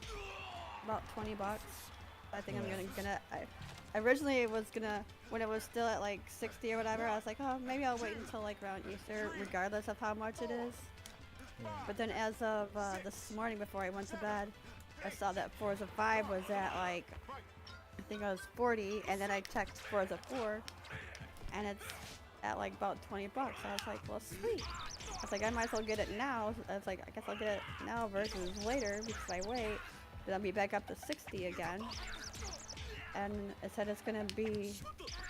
about $20. I think I'm gonna. I originally was gonna, when it was still at like 60 or whatever. I was like, oh, maybe I'll wait until like around Easter, regardless of how much it is. Yeah. But then as of this morning before I went to bed, I saw that Forza 5 was at like, I think it was 40, and then I checked Forza 4, and it's at like about $20. I was like, well, sweet. I was like, I might as well get it now. I was like, I guess I'll get it now versus later because if I wait, then I'll be back up to 60 again. And it said it's gonna be,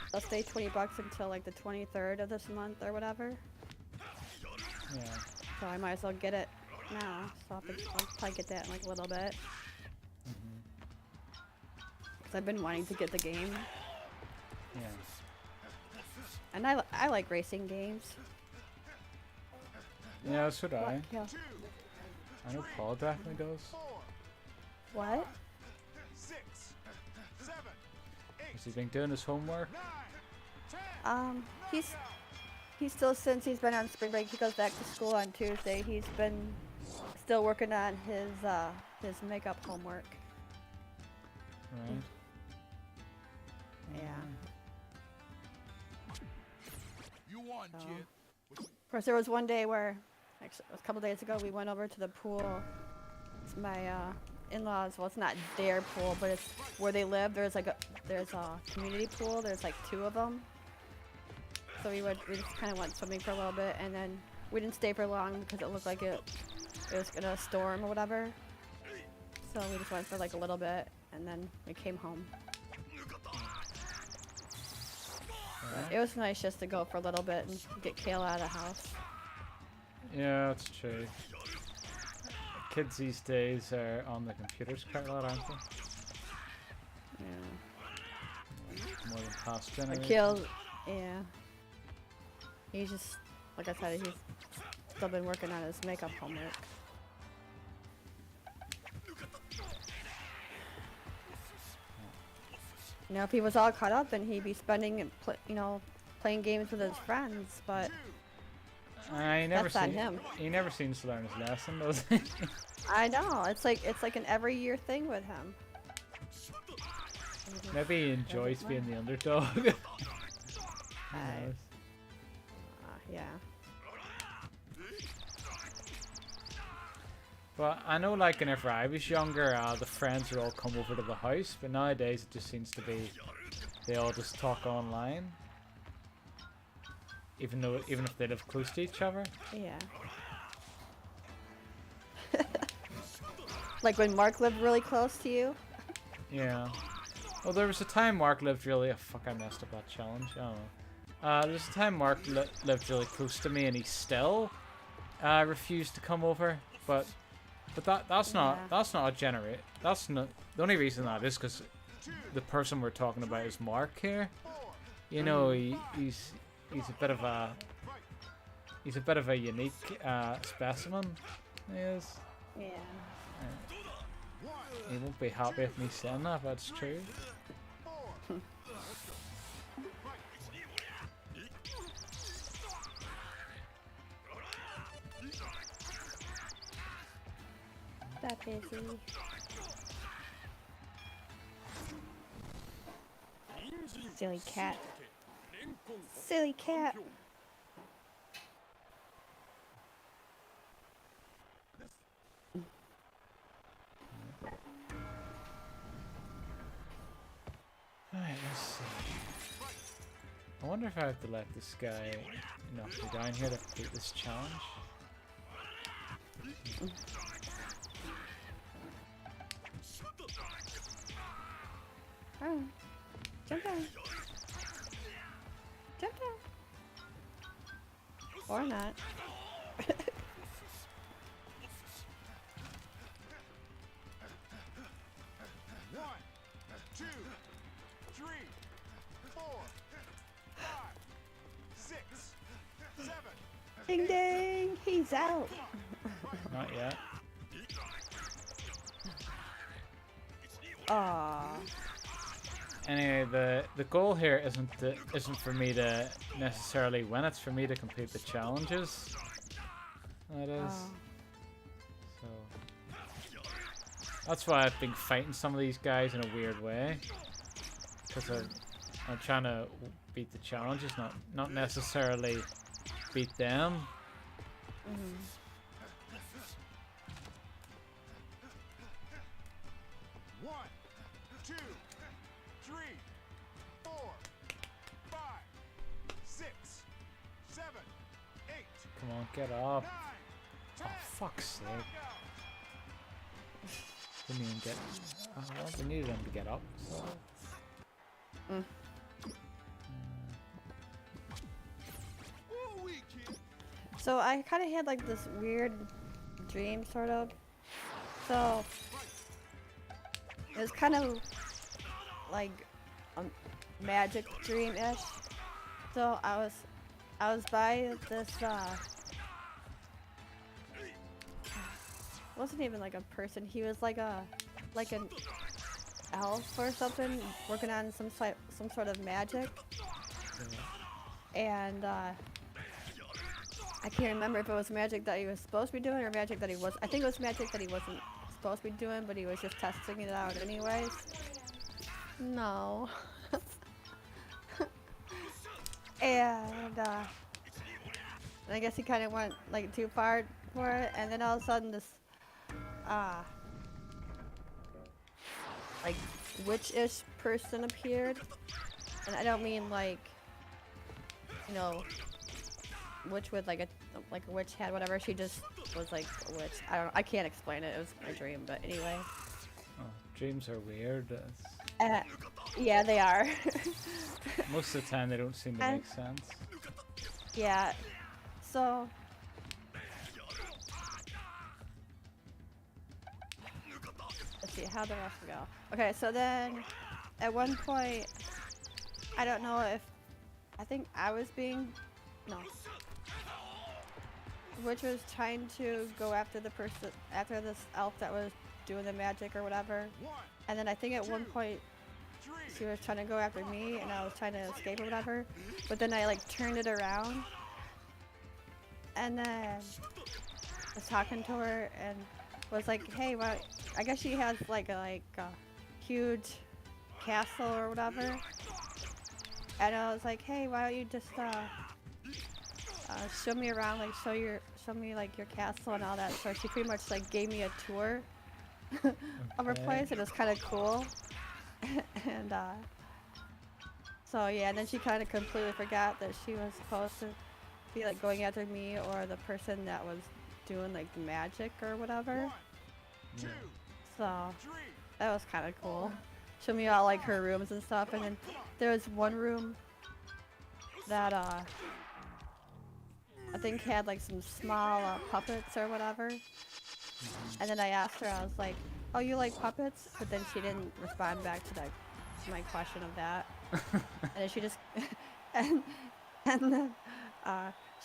it'll stay $20 until like the 23rd of this month or whatever. Yeah. So I might as well get it now. So I'll probably get that in like a little bit. Because I've been wanting to get the game. Yeah. And I like racing games. Yeah, that's what I. Yeah. I know Paul definitely does. What? 6, 7, 8, Has he been doing his homework? 9, 10. He's still, since he's been on spring break, he goes back to school on Tuesday. He's been still working on his makeup homework. Right. Yeah. You won, So. kid. Of course, there was one day where, actually, a couple days ago, we went over to the pool. It's my in-laws. Well, it's not their pool, but it's where they live. There's a community pool. There's like 2 of them. So we just kind of went swimming for a little bit, and then we didn't stay for long because it looked like it was gonna storm or whatever. So we just went for like a little bit, and then we came home. But it was nice just to go for a little bit and get Kayla out of the house. Yeah, that's true. Kids these days are on the computers quite a lot, aren't they? Yeah. More than past Or generations. yeah. He's just, like I said, he's still been working on his makeup homework. You know, if he was all caught up, then he'd be spending and playing games with his friends. But I never that's on seen him. he never seems to learn his lesson, does he? I know. It's like an every year thing with him. Maybe he enjoys being the underdog. Who knows? Yeah. But I know, like, whenever I was younger, the friends would all come over to the house, but nowadays it just seems to be they all just talk online, even if they live close to each other. Yeah. Like when Mark lived really close to you. Yeah. Well, there was a time Mark lived really. Oh, fuck! I messed up that challenge. I don't know. There's a time Mark lived really close to me, and he still refused to come over. But that's not a generate. That's not the only reason that is because the person we're talking about is Mark here. You know, he's a bit of a unique specimen. He is. Yeah. He won't be happy with me saying that, but it's true. That busy. Silly cat. Silly cat. Alright, let's see. I wonder if I have to let this guy knock me down here to complete this challenge. Oh. Jump down. Jump down. Or not. Ding ding! He's out! Not yet. Aww. Anyway, the goal here isn't for me to necessarily win. It's for me to complete the challenges. That is. So that's why I've been fighting some of these guys in a weird way, because I'm trying to beat the challenges, not necessarily beat them. Mm-hmm. Come on, get up. Oh, fuck's sake. Didn't even get... Oh, well, we needed him to get up, so... So I kind of had like this weird dream, sort of. So it was kind of like a magic dream-ish. So I was by this wasn't even like a person. He was like an elf or something, working on some sort of magic. And I can't remember if it was magic that he was supposed to be doing or magic that he was. I think it was magic that he wasn't supposed to be doing, but he was just testing it out anyways. No. And I guess he kind of went like too far for it, and then all of a sudden this like witch-ish person appeared, and I don't mean like, you know, witch with like a witch hat, whatever. She just was like a witch. I can't explain it. It was my dream, but anyway. Oh, dreams are weird. Yeah, they are. Most of the time, they don't seem to make sense. Yeah. So. Let's see how the rest go. Okay, so then at one point, I don't know if I think I was being which was trying to go after the person, after this elf that was doing the magic or whatever. And then I think at one point she was trying to go after me, and I was trying to escape or whatever. But then I like turned it around, and then I was talking to her and was like, "Hey, well, I guess she has like a huge castle or whatever." And I was like, "Hey, why don't you just show me around, like show me like your castle and all that." So she pretty much like gave me a tour of her place. It was kind of cool. And so yeah, and then she kind of completely forgot that she was supposed to be like going after me or the person that was doing like the magic or whatever. So that was kind of cool. Showed me all like her rooms and stuff, and then there was one room that I think had like some small puppets or whatever. And then I asked her, I was like, "Oh, you like puppets?" But then she didn't respond back to like my question of that. And then she just and then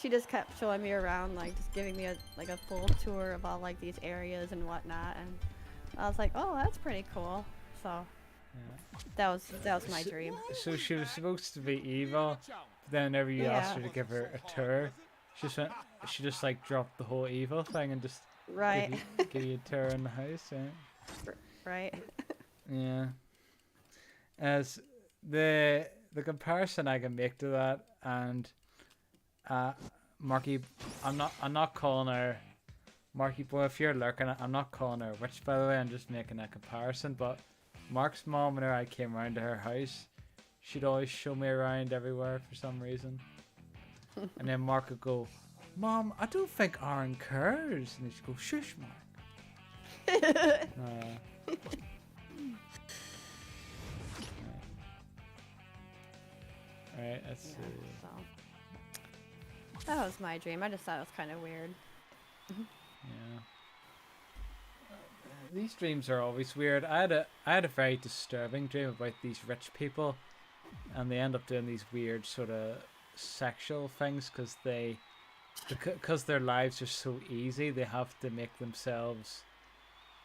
she just kept showing me around, like just giving me a full tour of all like these areas and whatnot. And I was like, "Oh, that's pretty cool." So that was my dream. So she was supposed to be evil, but then whenever you asked her to give her a tour, she just like dropped the whole evil thing and just give you a tour in the house, Right. Yeah. As the comparison I can make to that, and Marky, I'm not calling her Marky boy. If you're lurking, I'm not calling her a witch, by the way. I'm just making a comparison. But Mark's mom, whenever I came around to her house, she'd always show me around everywhere for some reason. And then Mark would go, "Mom, I don't think Aaron cares." And she'd go, "Shush, Mark." Alright, let's see. So that was my dream. I just thought it was kind of weird. Yeah. These dreams are always weird. I had a very disturbing dream about these rich people, and they end up doing these weird sort of sexual things because their lives are so easy. They have to make themselves.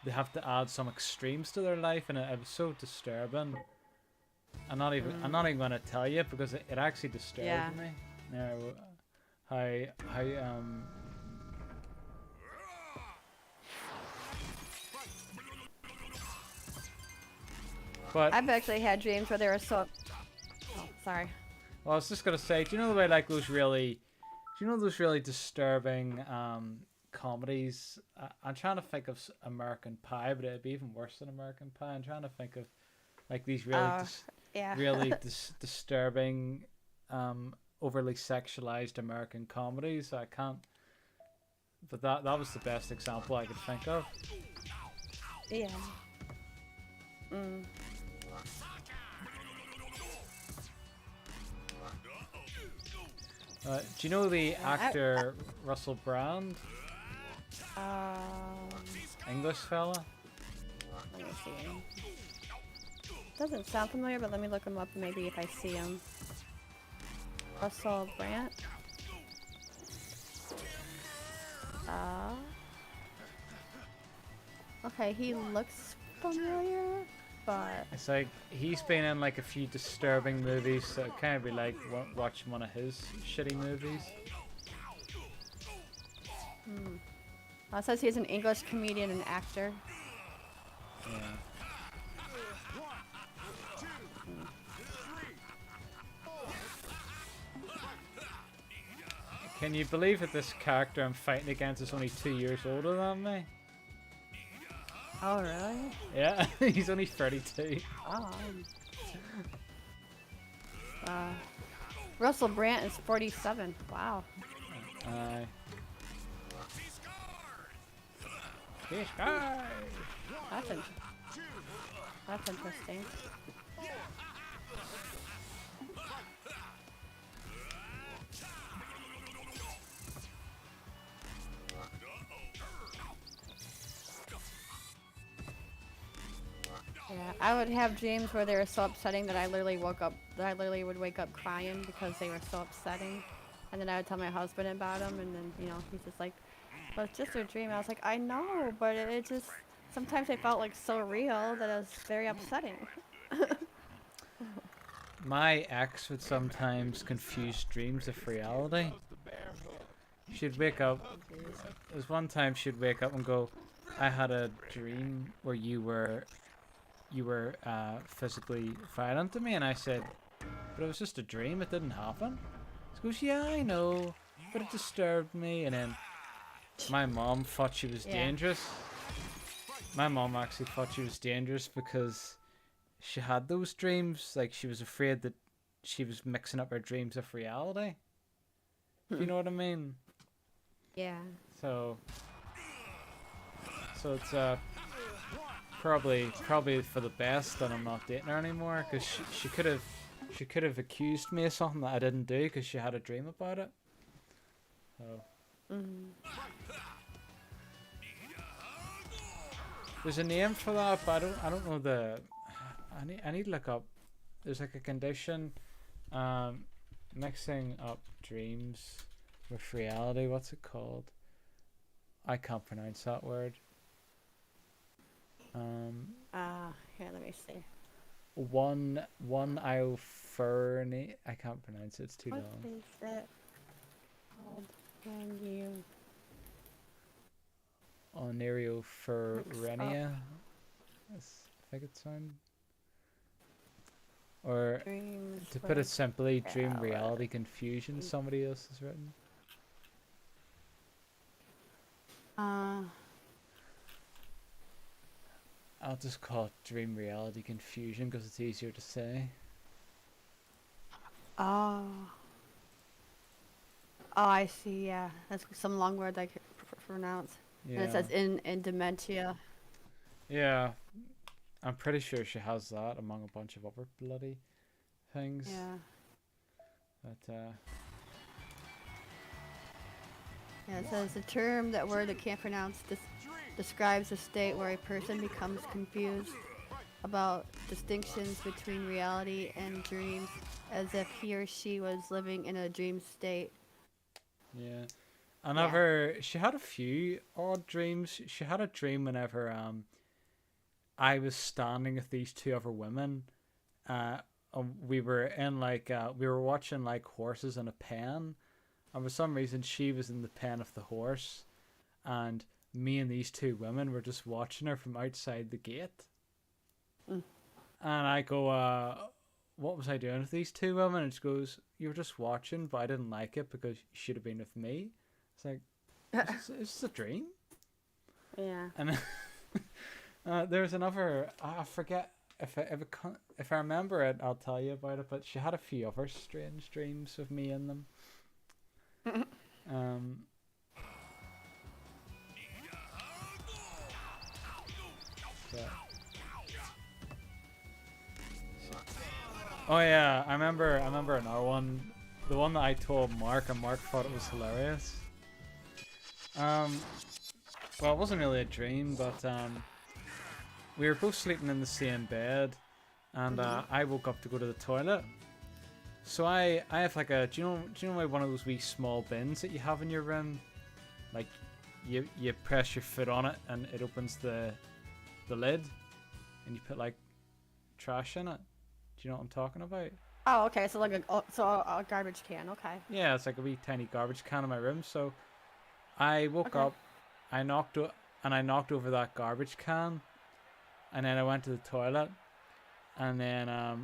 They have to add some extremes to their life, and it was so disturbing. I'm not even going to tell you because it actually disturbed me. No, But I've actually had dreams where they were so. Oh, sorry. Well, I was just gonna say, do you know the way like those really disturbing comedies? I'm trying to think of American Pie, but it'd be even worse than American Pie. I'm trying to think of like these really disturbing, overly sexualized American comedies. I can't. But that was the best example I could think of. Yeah. Do you know the actor Russell Brand? English fella? Let me see. Doesn't sound familiar, but let me look him up maybe if I see him. Russell Brand? Okay, he looks familiar, but... It's like, he's been in like a few disturbing movies, so it kind of be like watching one of his shitty movies. It says he's an English comedian and actor. Yeah. Can you believe that this character I'm fighting against is only 2 years older than me? Oh, really? Yeah, he's only 32. Oh. Russell Brand is 47. Wow. Aye. That's interesting. Yeah, I would have dreams where they were so upsetting that I literally would wake up crying because they were so upsetting. And then I would tell my husband about them, and then, he's just like, "Well, it's just a dream." I was like, "I know, but it just, sometimes I felt like so real that it was very upsetting." my ex would sometimes confuse dreams with reality. She'd wake up. There's one time she'd wake up and go, "I had a dream where you were physically violent to me," and I said, "But it was just a dream. It didn't happen." She goes, "Yeah, I know, but it disturbed me." And then my mom thought she was dangerous. My mom actually thought she was dangerous because she had those dreams. Like, she was afraid that she was mixing up her dreams with reality. You know what I mean? Yeah. So it's probably for the best that I'm not dating her anymore, because she could have accused me of something that I didn't do because she had a dream about it. So there's a name for that, but I don't know the. I need to look up. There's like a condition, mixing up dreams with reality. What's it called? I can't pronounce that word. Here, let me see. One iopherni. I can't pronounce it. It's too long. What is it called when you... Oneiriopherenia. I think it sounds. Or dreams to put it with simply, dream reality confusion. Somebody else has written. I'll just call it dream reality confusion because it's easier to say. Oh, I see. Yeah, that's some long word I can pronounce. Yeah. And it says in dementia. Yeah, I'm pretty sure she has that among a bunch of other bloody things. Yeah. But Yeah, it says the term, that word I can't pronounce, describes a state where a person becomes confused about distinctions between reality and dreams, as if he or she was living in a dream state. yeah, another. She had a few odd dreams. She had a dream whenever I was standing with these two other women. We were in we were watching like horses in a pen, and for some reason she was in the pen of the horse, and me and these two women were just watching her from outside the gate. And I go, what was I doing with these two women? And she goes, "You were just watching, but I didn't like it because you should have been with me." It's like, is this a dream? Yeah. And there's another, I forget, if I remember it, I'll tell you about it, but she had a few other strange dreams with me in them. Yeah. Oh yeah, I remember another one, the one that I told Mark, and Mark thought it was hilarious. Well, it wasn't really a dream, but we were both sleeping in the same bed, and I woke up to go to the toilet. So I have like a, do you know like one of those wee small bins that you have in your room? Like you press your foot on it and it opens the lid, and you put like trash in it. Do you know what I'm talking about? Oh, okay. So like a garbage can. Okay. Yeah, it's like a wee tiny garbage can in my room. So I woke up, I knocked over that garbage can, and then I went to the toilet, and then I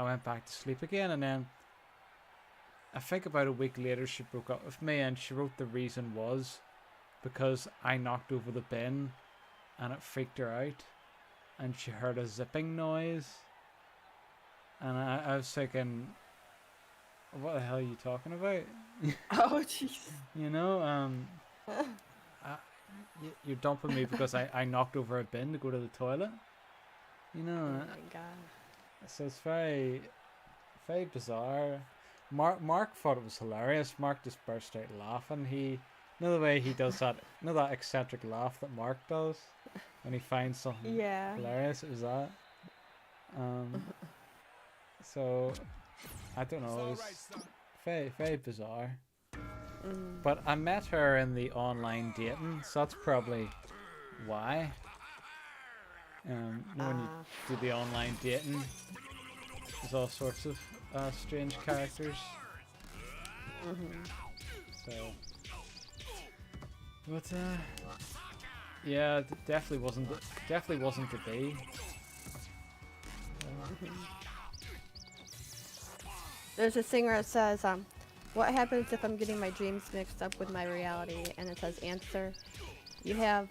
went back to sleep again, and then I think about a week later she broke up with me, and she wrote the reason was because I knocked over the bin and it freaked her out, and she heard a zipping noise, and I was thinking, what the hell are you talking about? Oh, jeez. You know, you're dumping me because I knocked over a bin to go to the toilet. You know. Oh my god. So it's very, very bizarre. Mark thought it was hilarious. Mark just burst out laughing. You know the way he does that, you know that eccentric laugh that Mark does when he finds something hilarious? It was that. So I don't know. It was very, very bizarre. But I met her in the online dating, so that's probably why. You know, when you do the online dating, There's all sorts of strange characters. So, but yeah, definitely wasn't to be. There's a thing where it says, what happens if I'm getting my dreams mixed up with my reality? And it says, answer, you have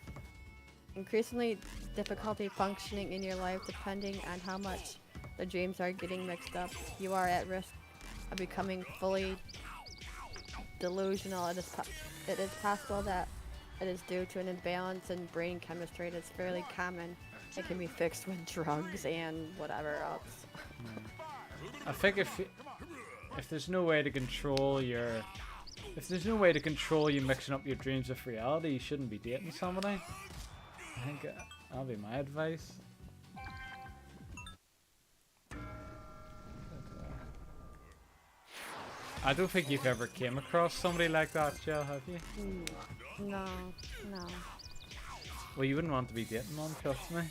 increasingly difficulty functioning in your life depending on how much the dreams are getting mixed up. You are at risk of becoming fully delusional. It is possible that it is due to an imbalance in brain chemistry. It is fairly common. It can be fixed with drugs and whatever else. I think if there's no way to control you mixing up your dreams with reality, you shouldn't be dating somebody. I think that'll be my advice. I don't think you've ever came across somebody like that, Jill, have you? No. Well, you wouldn't want to be dating one, trust me.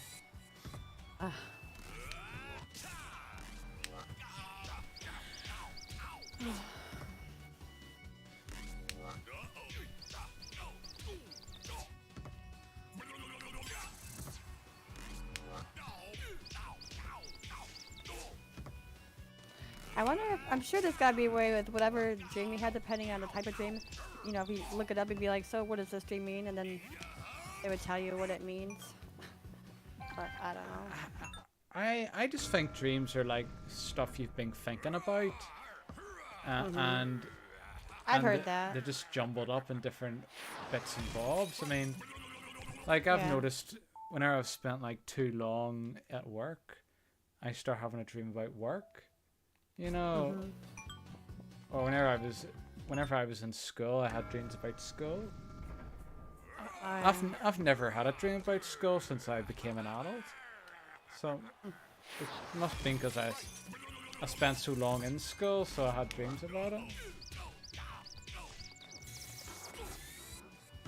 I wonder if, I'm sure there's gotta be a way with whatever dream you had, depending on the type of dream. You know, if you look it up and be like, so what does this dream mean? And then it would tell you what it means. But I don't know. I just think dreams are like stuff you've been thinking about. And I've heard that. They're just jumbled up in different bits and bobs. I mean, like I've noticed whenever I've spent like too long at work, I start having a dream about work. You know, or whenever I was in school, I had dreams about school. I've never had a dream about school since I became an adult. So it must have been because I spent so long in school, so I had dreams about it.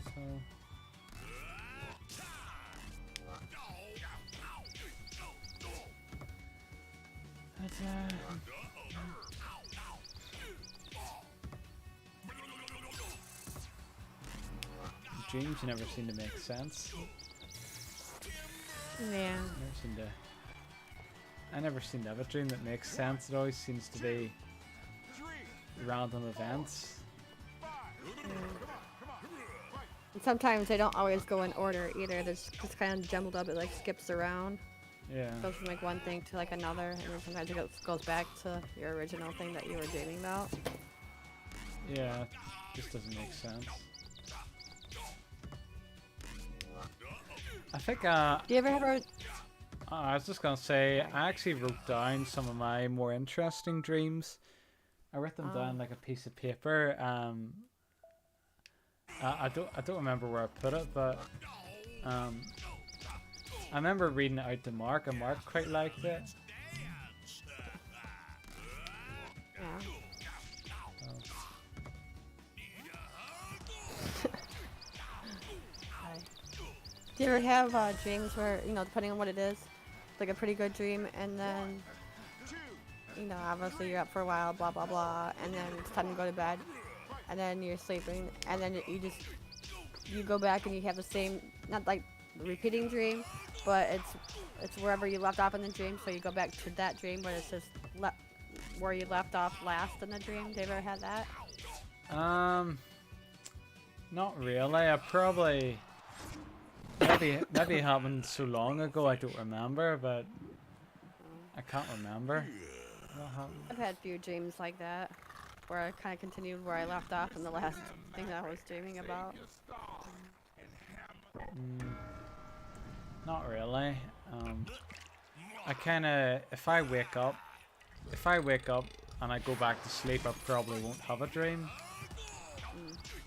So. But, dreams never seem to make sense. Yeah. I never seem to have a dream that makes sense. It always seems to be random events. And sometimes they don't always go in order either. There's just kind of jumbled up. It like skips around. Yeah. Goes from like one thing to like another, and then sometimes it goes back to your original thing that you were dreaming about. Yeah, just doesn't make sense. I think, Do you ever have a... I was just gonna say, I actually wrote down some of my more interesting dreams. I wrote them down like a piece of paper. I don't remember where I put it, but I remember reading it out to Mark, and Mark quite liked it. Yeah. Do you ever have dreams where, you know, depending on what it is, like a pretty good dream, and then, you know, obviously you're up for a while, blah, blah, blah, and then it's time to go to bed, and then you're sleeping, and then you go back and you have the same, not like repeating dream, but it's wherever you left off in the dream, so you go back to that dream, but it's just where you left off last in the dream. Have you ever had that? Not really. I probably... Maybe it happened so long ago I don't remember, but I can't remember what happened. I've had a few dreams like that, where I kind of continued where I left off in the last thing that I was dreaming about. Not really. I kind of, if I wake up and I go back to sleep, I probably won't have a dream.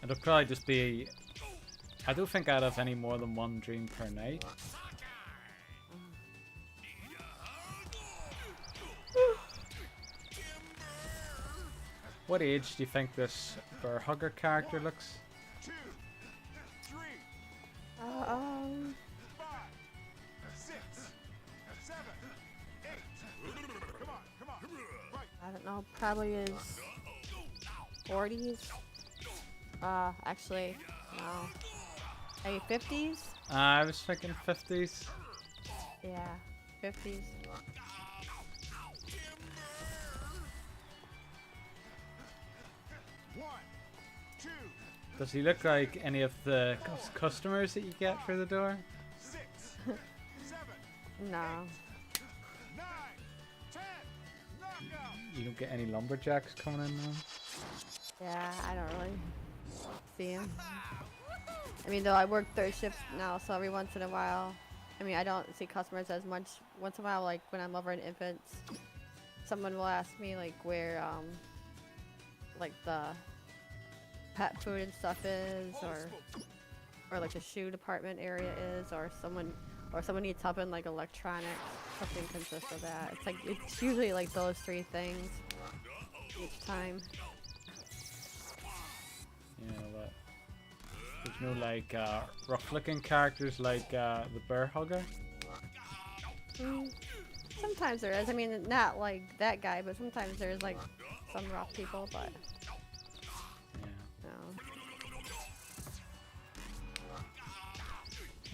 It'll probably just be... I don't think I'd have any more than one dream per night. What age do you think this bear hugger character looks? 2, 3, 6, 7, 8. Come on. now, probably his 40s. Actually, no. Maybe 50s? I was thinking 50s. Yeah, 50s. Does he look like any of the customers that you get through the door? No. You don't get any lumberjacks coming in now? Yeah, I don't really see him. I mean, though I work third shift now, so every once in a while, I mean, I don't see customers as much. Once in a while, like when I'm over in infants, someone will ask me like where, like the pet food and stuff is, or like the shoe department area is, or someone needs help in like electronics. Something consists of that. It's usually like those three things each time. Yeah, but there's no like rough-looking characters like the bear hugger. Sometimes there is. I mean, not like that guy, but sometimes there's like some rough people, but Yeah.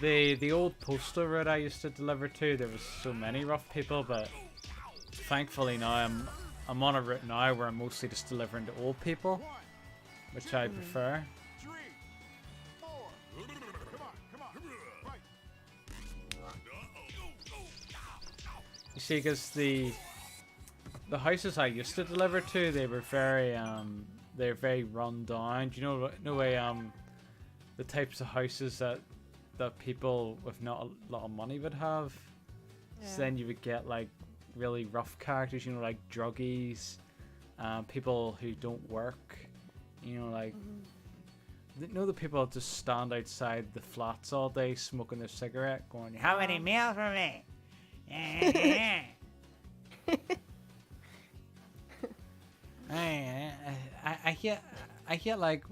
no. The old postal route I used to deliver to, there was so many rough people, but thankfully now I'm on a route now where I'm mostly just delivering to old people, which I prefer. You see, because the houses I used to deliver to, they were very run down. Do you know no way the types of houses that people with not a lot of money would have? Yeah. So then you would get like really rough characters, you know, like druggies, people who don't work, you know, like you know, the people that just stand outside the flats all day smoking their cigarette going, how many meals for me? I hear like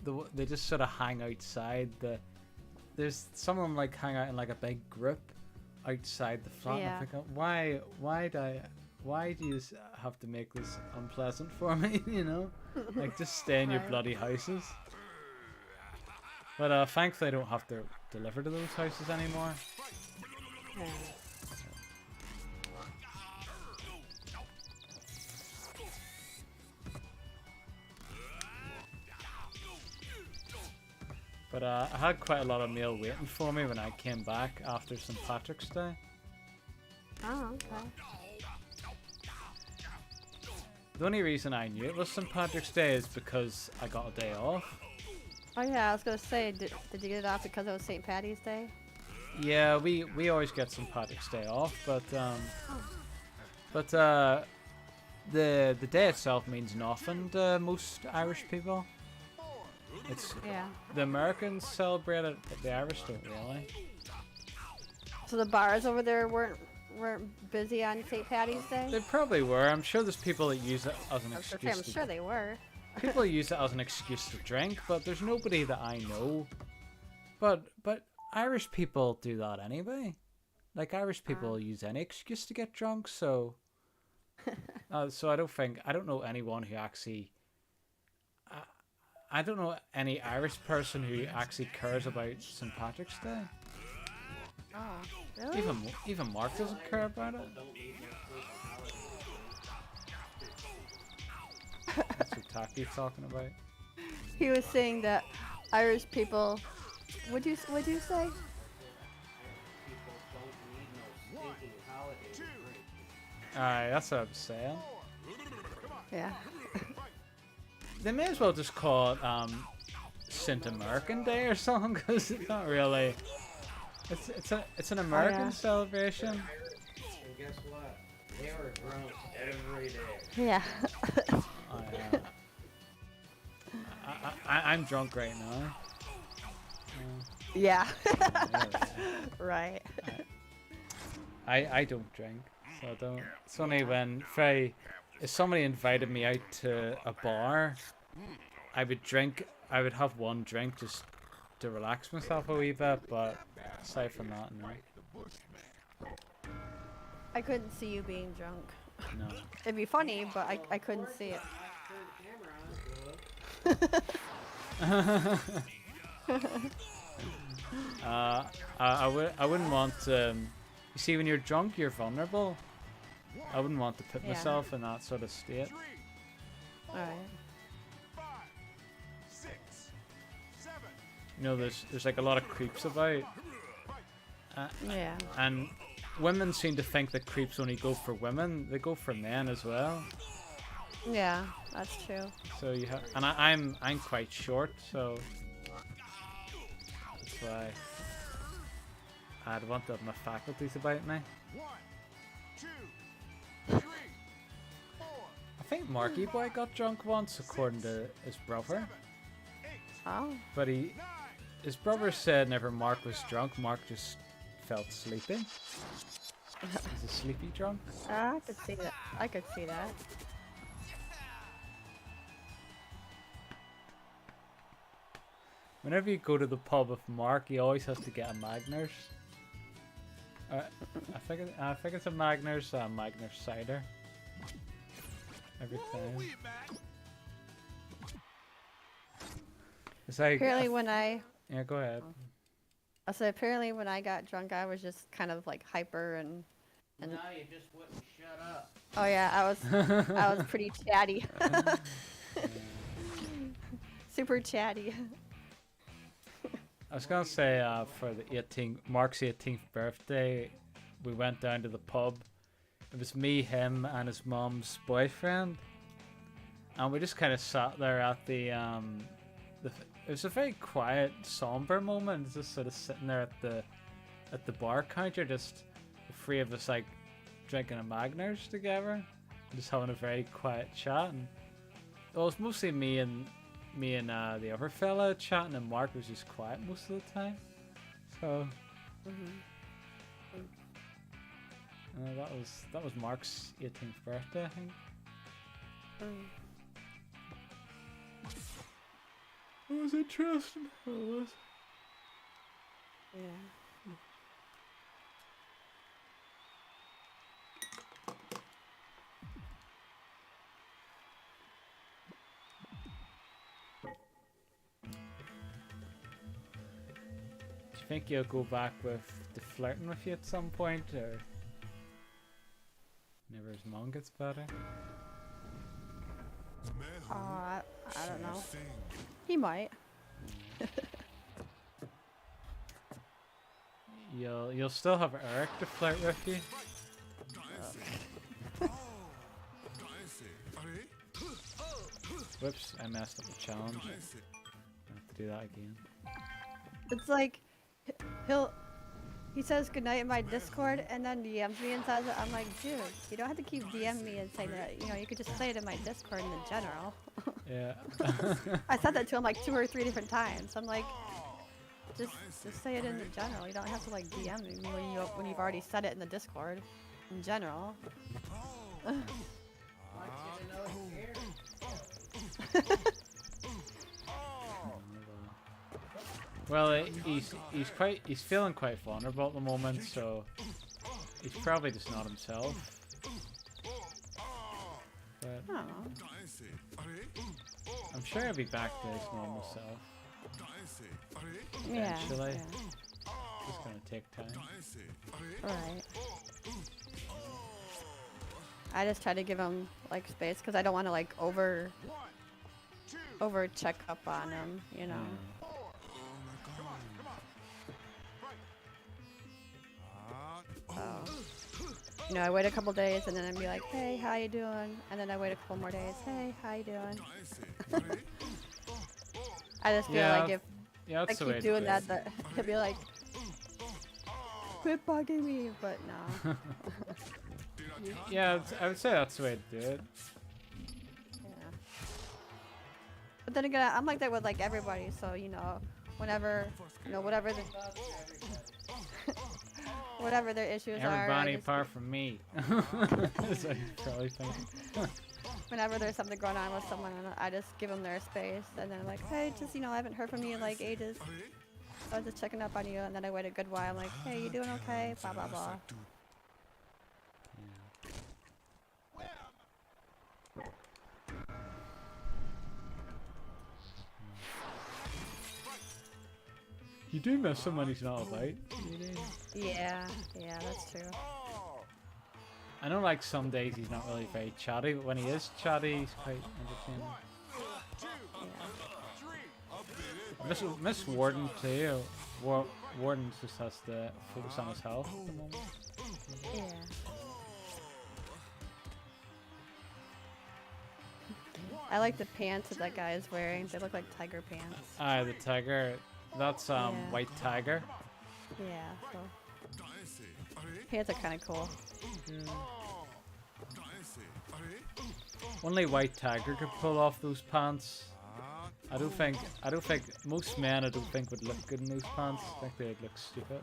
they just sort of hang outside there's some of them like hang out in like a big group outside the flat. Yeah. And I think, why do you have to make this unpleasant for me? You know, like just stay in your Right. bloody houses. But thankfully I don't have to deliver to those houses anymore. Yeah. But I had quite a lot of mail waiting for me when I came back after St. Patrick's Day. Oh, okay. The only reason I knew it was St. Patrick's Day is because I got a day off. Oh yeah, I was gonna say, did you get it off because it was St. Patty's Day? Yeah, we always get St. Patrick's Day off, but the day itself means nothing to most Irish people. It's Yeah. the Americans celebrate it, but the Irish don't really. So the bars over there weren't busy on St. Patty's Day? They probably were. I'm sure there's people that use it as an I was gonna say, excuse. I'm to sure they were. People use it as an excuse to drink, but there's nobody that I know. But Irish people do that anyway. Like Irish people use any excuse to get drunk, so so I don't know anyone who actually. I don't know any Irish person who actually cares about St. Patrick's Day. Oh, really? Even Mark doesn't care about it. That's what Taki's talking about. He was saying that Irish people. What'd you say? People don't need no stinking holiday to drink. Alright, that's what I'm saying. Yeah. They may as well just call it St. American Day or something, because it's not really. It's an American celebration. And guess what? They were drunk every day. Yeah. I'm drunk right now. Yeah. Right. I don't drink, so I don't. It's only when if somebody invited me out to a bar, I would have one drink just to relax myself a wee bit, but aside from that, no. I couldn't see you being drunk. No. It'd be funny, but I couldn't see it. I wouldn't want. You see, when you're drunk, you're vulnerable. I wouldn't want to put Yeah. myself in that sort of state. Alright. 5, 6, 7. You know, there's like a lot of creeps about, Yeah. and women seem to think that creeps only go for women. They go for men as well. Yeah, that's true. So you have, and I'm quite short, so that's why I'd want to have my faculties about me. 1, 2, 3, 4, I think Marky Boy got drunk once, according to his brother. 8, Oh. But his brother said whenever Mark was drunk, Mark just felt sleepy. He's a sleepy drunk. I could see that. I could see that. Whenever you go to the pub with Mark, he always has to get a Magners. I think it's a Magners cider. Every time. Wee, man. It's like Apparently when I go ahead. said apparently when I got drunk I was just kind of like hyper and No, you just wouldn't shut up. oh yeah, I was pretty chatty. Super chatty. I was gonna say for the Mark's 18th birthday, we went down to the pub. It was me, him, and his mom's boyfriend, and we just kind of sat there at the it was a very quiet, somber moment, just sort of sitting there at the bar counter, just the three of us like drinking a Magners together, just having a very quiet chat. And it was mostly me and the other fella chatting, and Mark was just quiet most of the time. So that was Mark's 18th birthday, I think. It was interesting. It was. Yeah. Do you think you'll go back with the flirting with you at some point, or whenever his mom gets better? I don't know. He might. You'll still have Eric to flirt with you. Whoops, I messed up the challenge. I have to do that again. It's like he says goodnight in my Discord and then DMs me and says it. I'm like, dude, you don't have to keep DMing me and saying that. You know, you could just say it in my Discord in general. Yeah. I said that to him like 2 or 3 different times. I'm like, just say it in the general. You don't have to like DM me when you've already said it in the Discord in general. Well, he's feeling quite vulnerable at the moment, so he's probably just not himself. But Oh. I'm sure he'll be back to his normal self Yeah. eventually. Yeah. It's gonna take time. Right. I just try to give him like space because I don't want to like over check up on him, you know. So, you know, I wait a couple days and then I'd be like, hey, how you doing? And then I wait a couple more days, hey, how you doing? I just feel like if Yeah, I that's the way keep to doing do it. that he'll be like, quit bugging me, but no. Yeah, I would say that's the way to do it. Yeah. But then again, I'm like that with like everybody, so you know, whenever, you know, whatever their issues are, Everybody I just- apart from me. That's what he's probably thinking. whenever there's something going on with someone, I just give them their space, and then I'm like, hey, just you know, I haven't heard from you in like ages. So I was just checking up on you, and then I wait a good while. I'm like, hey, you doing okay? Blah blah blah. You do miss him when he's not about. You do. Yeah, that's true. I know, like, some days he's not really very chatty, but when he is chatty, he's quite entertaining. Yeah. Miss Warden too. Warden just has to focus on his health at the moment. Yeah. I like the pants that guy is wearing. They look like tiger pants. Ah, the tiger. That's Yeah. White Tiger. Yeah, so pants are kind of cool. Only White Tiger could pull off those pants. I don't think most men would look good in those pants. I think they'd look stupid.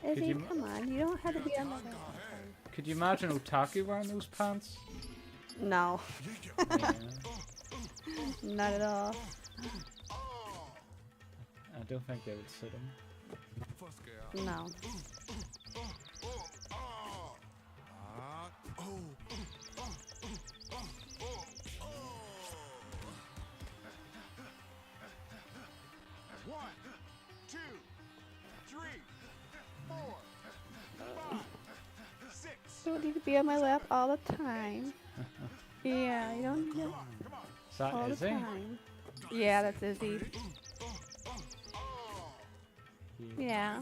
Izzy, you- come on, you don't have to be on my level. Could you imagine Otaku wearing those pants? No, Yeah. not at all. I don't think they would suit him. No. One, two, three, four, 5, 6. You don't need to be on my lap all the time. Yeah, you don't need to Is that all the Izzy? time. Yeah, that's Izzy. He, Yeah,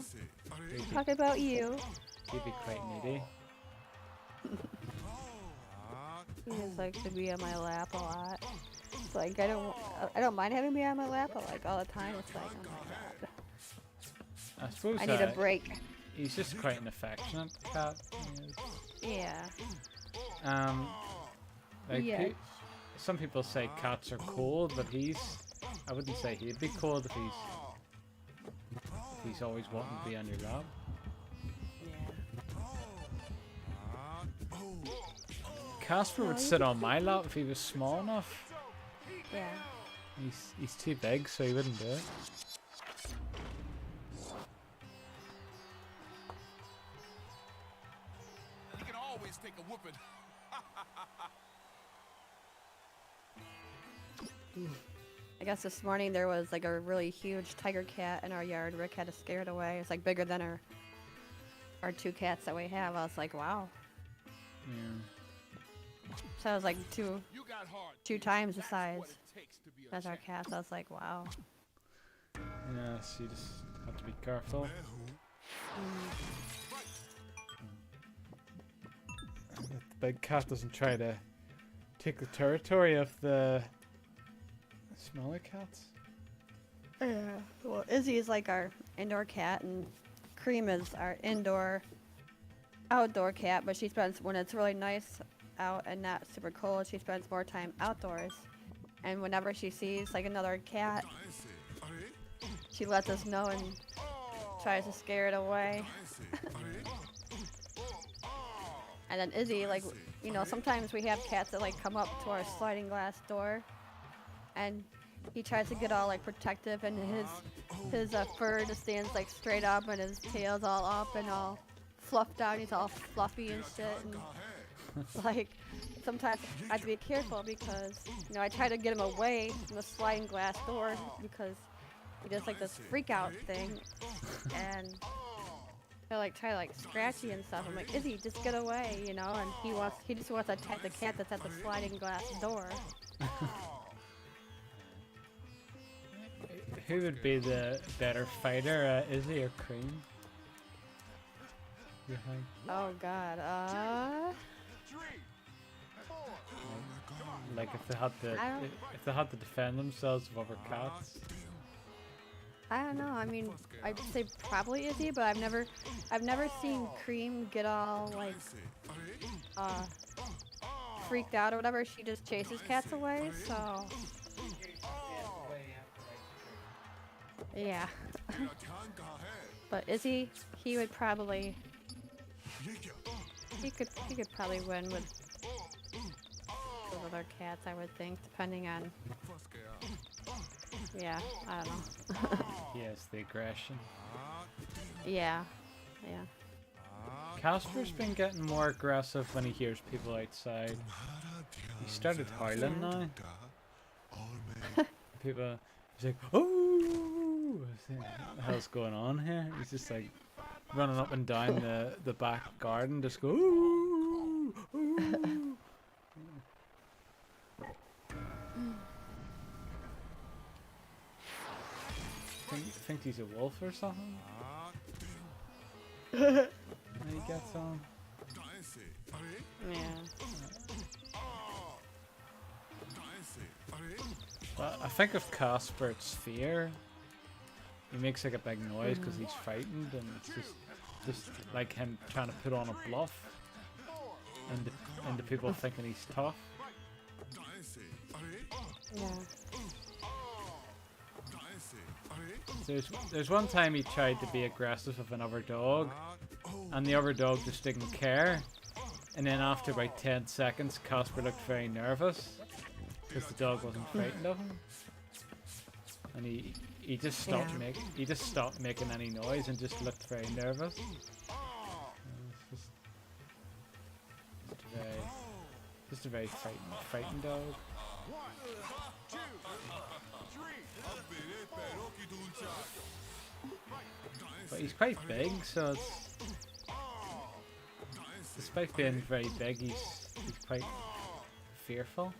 he'd, be, talking about you. he'd be quite needy. He just likes to be on my lap a lot. It's like I don't mind having me on my lap, but like all the time it's like, oh my god, I suppose I need a break. he's just quite an affectionate cat. He is. Yeah. Like Yeah. some people say cats are cold, but I wouldn't say he'd be cold if he's always wanting to be on your lap. Casper would sit on my lap if he was small enough. Yeah. He's too big, so he wouldn't do it. You can always take a whooping. I guess this morning there was like a really huge tiger cat in our yard. Rick had to scare it away. It's like bigger than our 2 cats that we have. I was like, wow. Yeah. So I was like two You got hard. 2 times the size What it takes to be a as our champ. cats. I was like, wow. Yeah, so you just have to be careful. That the big cat doesn't try to take the territory of the smaller cats. Yeah. Well, Izzy is like our indoor cat, and Cream is our outdoor cat. But she spends, when it's really nice out and not super cold, she spends more time outdoors. And whenever she sees like another cat, she lets us know and tries to scare it away. And then Izzy, like, you know, sometimes we have cats that like come up to our sliding glass door, and he tries to get all like protective, and his fur just stands like straight up, and his tail's all up and all fluffed out. He's all fluffy and shit, and like sometimes I have to be careful because, you know, I try to get him away from the sliding glass door because he does like this freak out thing, and he'll like try to like scratch you and stuff. I'm like, Izzy, just get away, you know, and he just wants to attack the cat that's at the sliding glass door. Who would be the better fighter, Izzy or Cream? You think? Oh god, 3, 4. Like if they had to defend themselves with other cats. I don't know. I mean, I'd say probably Izzy, but I've never seen Cream get all like freaked out or whatever. She just chases cats away, so yeah. But Izzy, he would probably he could probably win with other cats, I would think, depending on. Yeah, I don't know. Yes, the aggression. Yeah. Casper's been getting more aggressive when he hears people outside. He started howling now. People, he's like, oh! What the hell's going on here? He's just like running up and down the back garden, just go. Ooh, ooh. Think he's a wolf or something? And he gets on. Yeah. I think of Casper's sphere. He makes like a big noise because he's frightened, and it's just like him trying to put on a bluff, and the people thinking he's tough. Yeah. There's one time he tried to be aggressive with another dog, and the other dog just didn't care. And then after about 10 seconds, Casper looked very nervous because the dog wasn't frightened of him, and he just stopped making any noise and just looked very nervous. Just a very frightened dog. But he's quite big, so despite being very big, he's quite fearful.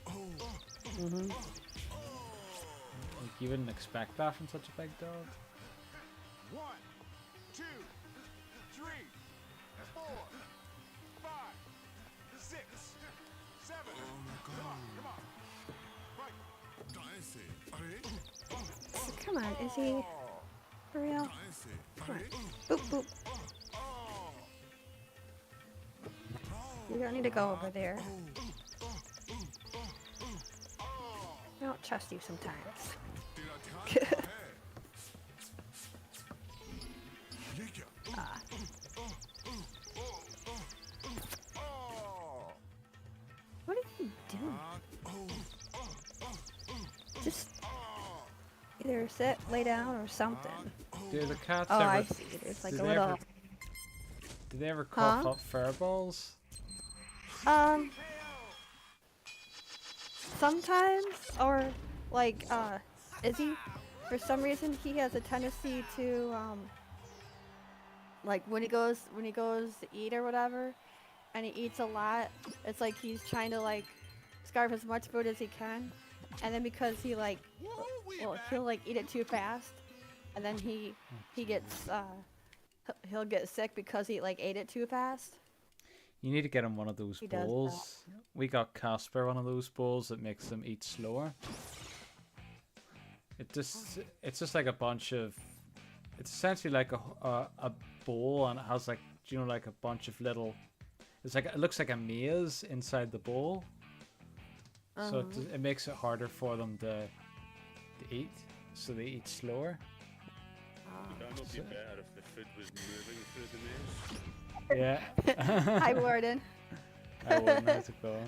Mhm. Like, you wouldn't expect that from such a big dog. 1, 2, 3, 4, 5, 6, 7. Come on. Right. Come on, is he for real? Come on. Boop boop. You don't need to go over there. I don't trust you sometimes. Ah. What are you doing? Just either sit, lay down, or something. Do the cats Oh, ever? I see. There's like do a they little. ever- Do they ever cough Huh? up furballs? Sometimes, or like Izzy, for some reason he has a tendency to like when he goes to eat or whatever, and he eats a lot. It's like he's trying to like scarf as much food as he can, and then because he like, well, he'll like eat it too fast, and then he gets he'll get sick because he like ate it too fast. You need to get him one of those He does bowls. We got Casper one of those bowls that makes them eat slower. It's just like a bunch of. It's essentially like a bowl, and it has like, you know, like a bunch of little. It's like, it looks like a maze inside the bowl. So it makes it harder for them to eat, so they eat slower. Would that not be better if the food was moving through the maze? Yeah. Hi, Warden. I wouldn't have to go on. No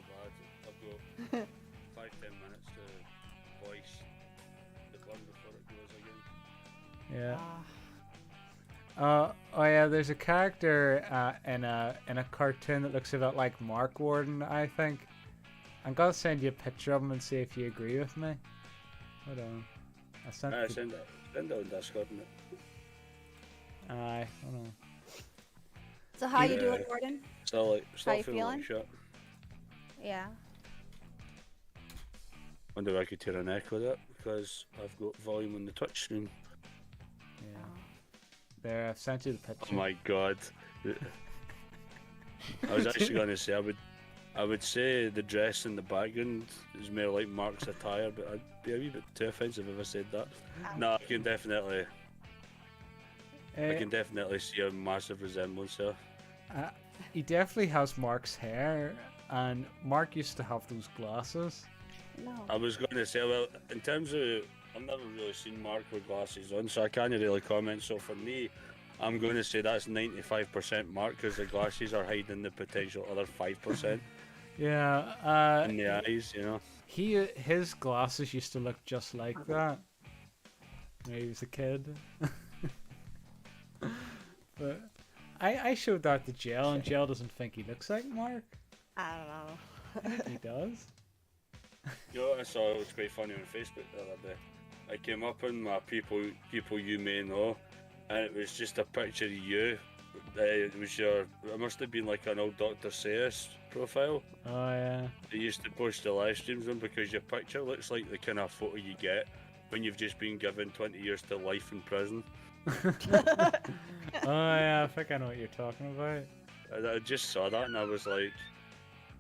bad. I've got 5-10 minutes to voice the button before it goes again. Yeah. Oh yeah, there's a character in a cartoon that looks a bit like Mark Warden, I think. I'm gonna send you a picture of him and see if you agree with me. Hold on. Send it on Discord, innit? Aye, hold on. So how you Yeah. doing, Warden? Still you feeling feeling? like shit. Yeah. Wonder if I could tear a neck with it, because I've got volume on the touch screen. Yeah. There, I've sent you the picture. Oh my god. I was actually gonna say I would say the dress in the background is more like Mark's attire, but I'd be a wee bit too offensive if I said that. No, I can definitely see a massive resemblance there. He definitely has Mark's hair, and Mark used to have those glasses. No. I was going to say, well, in terms of, I've never really seen Mark with glasses on, so I can't really comment. So for me, I'm going to say that's 95% Mark, because the glasses are hiding the potential other 5% Yeah. in the eyes, you know. His glasses used to look just like that when he was a kid. But I showed that to Jill, and Jill doesn't think he looks like Mark. I don't know. I think he does. You know what I saw? It was quite funny on Facebook the other day. I came up on my people you may know, and it was just a picture of you. It was it must have been like an old Dr. Seuss profile. Oh yeah. They used to post the live streams on because your picture looks like the kind of photo you get when you've just been given 20 years to life in prison. Oh yeah, I think I know what you're talking about. I just saw that and I was like,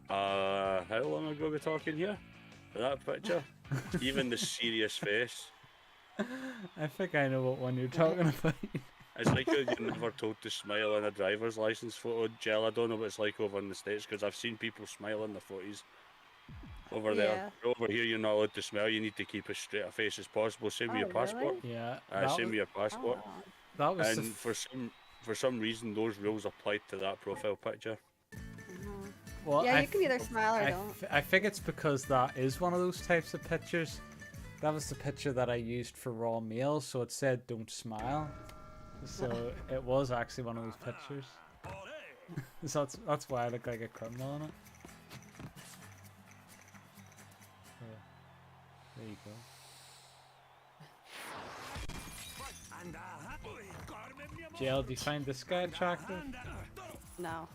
how long ago are we talking here? That picture? Even the serious face. I think I know what one you're talking about. It's like you're never told to smile in a driver's license photo. Jill, I don't know what it's like over in the States because I've seen people smile in the photos over there. Over here, you're not allowed to smile. You need to keep as straight a face as possible. Same with your passport. Yeah. Same with your passport. That was And for some reason, those rules applied to that profile picture. well, Yeah, you can either smile or don't. I think it's because that is one of those types of pictures. That was the picture that I used for raw mail, so it said don't smile. So it was actually one of those pictures. So that's why I look like a criminal on it. So, there you go. JL, do you find this guy attractive? No.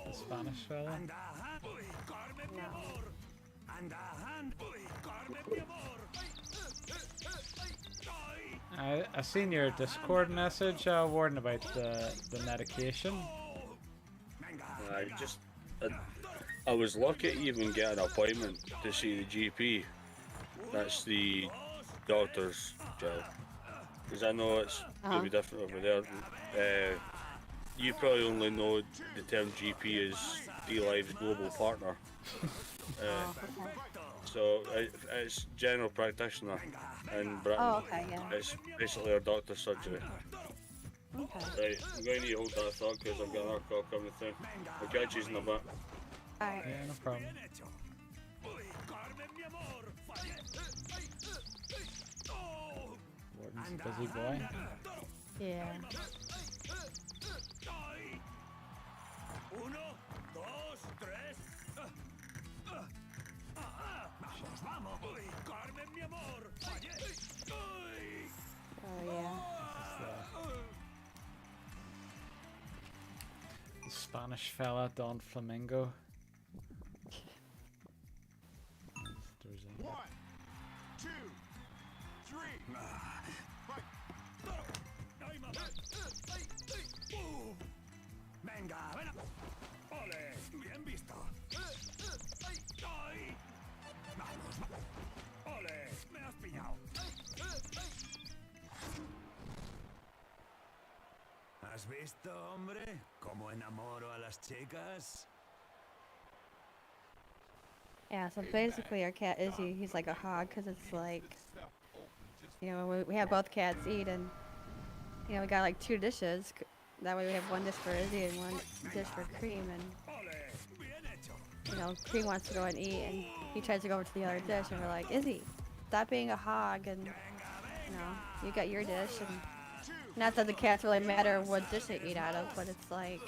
The Spanish fella? I seen your Discord message, Warden, about the medication. I was lucky to even get an appointment to see the GP. That's the doctor's job. Because I know it's going to be different over there. You probably only know the term GP as D-Live's global partner. So it's general practitioner in Britain. Oh, okay, yeah. It's basically our doctor's surgery. Okay. Right, I'm going to need to hold that thought because I've got another call coming through. I'll catch you in a bit. Alright. Yeah, no problem. Warden's a busy boy. Yeah. Oh yeah. The Spanish fella, Don Flamingo. There's a- 1, 2, 3. Venga, ven. Ole, bien visto. Vamos. Ole, me has pillado. ¿Has visto, hombre, cómo enamoro a las chicas? Yeah, so basically our cat Izzy, he's like a hog because it's like, you know, we have both cats eat and, you know, we got like 2 dishes. That way we have 1 dish for Izzy and 1 dish for Cream. And, you know, Cream wants to go and eat and he tries to go over to the other dish and we're like, Izzy, stop being a hog and, you know, you got your dish. And not that the cats really matter what dish they eat out of, but it's like,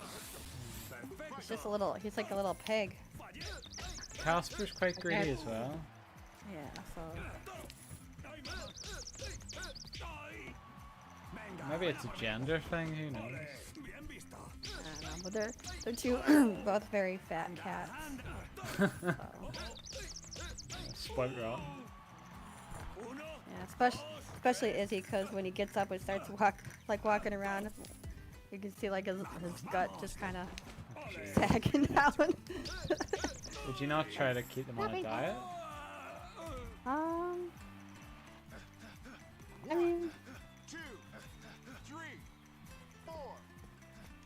it's just a little, he's like a little pig. Casper's quite greedy as well. Yeah, so. Maybe it's a gender thing, who knows? I don't know, but they're 2 both very fat cats. So. Spoiled rotten. Yeah, especially Izzy, because when he gets up and starts walking around, you can see like his gut just kind of sagging down. Would you not try to keep them on a diet? I mean, 2, 3, 4,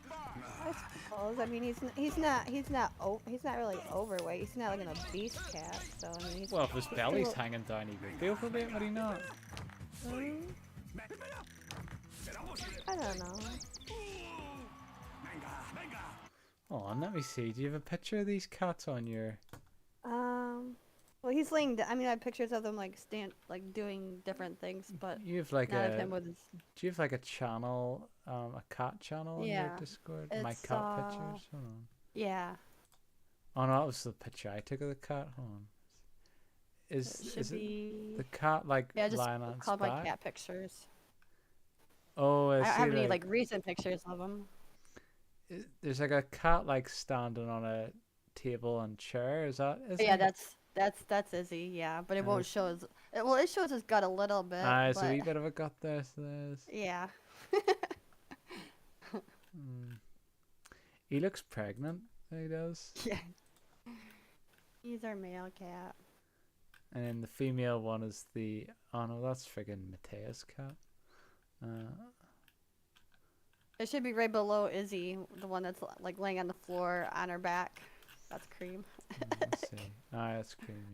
5. I suppose. I mean, he's not really overweight. He's not like an obese cat. So I mean, he's. Well, if his belly's hanging down, he would be overweight, would he not? I don't know. Oh, and let me see. Do you have a picture of these cats on your? Well, he's laying. I mean, I have pictures of them like doing different things, but You have like not of him with his. Do you have like a channel, a cat channel on your Yeah, Discord? My it's, cat pictures. Hold on. Yeah. Oh no, that was the picture I took of the cat. Hold on. Is it be... the cat like Yeah, just lying on its called like back? cat pictures. Oh, I I don't see. have any like recent pictures of them. There's like a cat like standing on a table and chair. Is that? Is Yeah, it? that's Izzy. Yeah, but it And won't it's- show his. Well, it shows his gut a little bit. It's a but wee bit of a gut there. So there's. yeah. He looks pregnant. He does. Yeah. He's our male cat. And then the female one is the. Oh no, that's friggin' Matea's cat. It should be right below Izzy, the one that's like laying on the floor on her back. That's Cream. Let's see. That's Cream.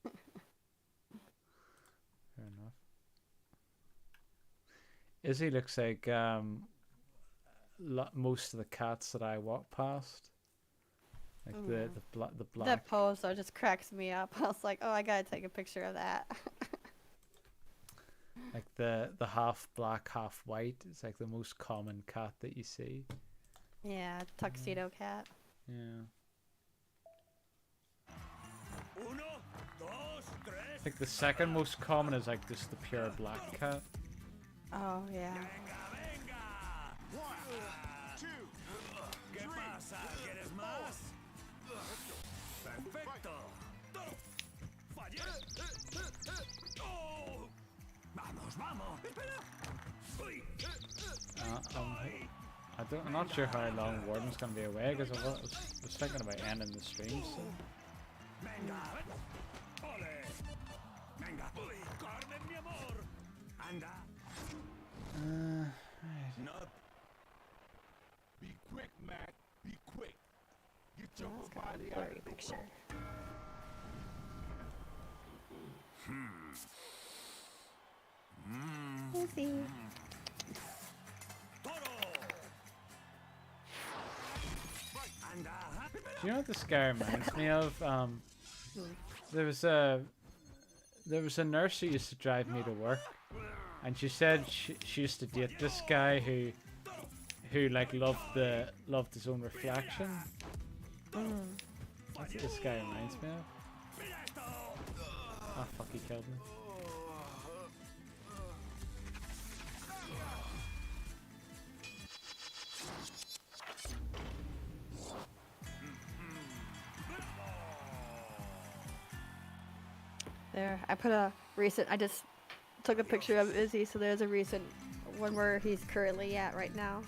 Yeah. Fair enough. Izzy looks like most of the cats that I walk past. Like the black. That pose though just cracks me up. I was like, oh, I gotta take a picture of that. Like the half black, half white. It's like the most common cat that you see. Yeah, tuxedo cat. Yeah. I think the second most common is like just the pure black cat. Oh yeah. I'm not sure how long Warden's gonna be away because I was thinking about ending the stream. So. Right. Be quick, Mac. Be quick. Get your body out Blurry of the picture. Izzy. Do you know what this guy reminds me of? There was a nurse who used to drive me to work, and she said she used to date this guy who like loved his own reflection. That's what this guy reminds me of. Oh fuck, he killed me. There, I put a recent. I just took a picture of Izzy, so there's a recent one where he's currently at right now.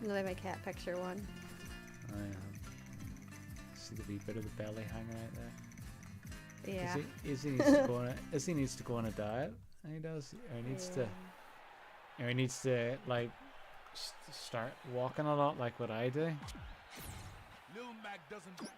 Another my cat picture one. I see the wee bit of the belly hanging out there. Yeah. Izzy needs to go on a diet. He does. Or he needs to like start walking a lot, like what I do. Lil Mac doesn't.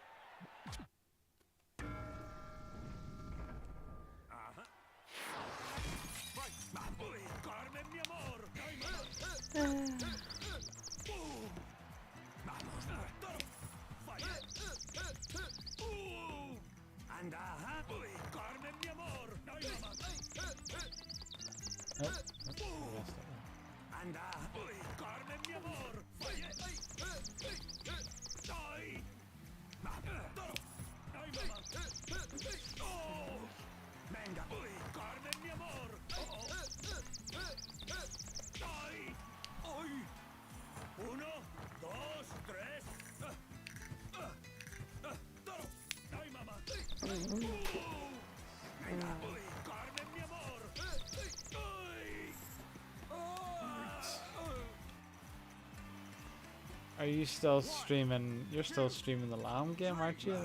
Are you still streaming? You're still streaming the Lamb game, aren't you?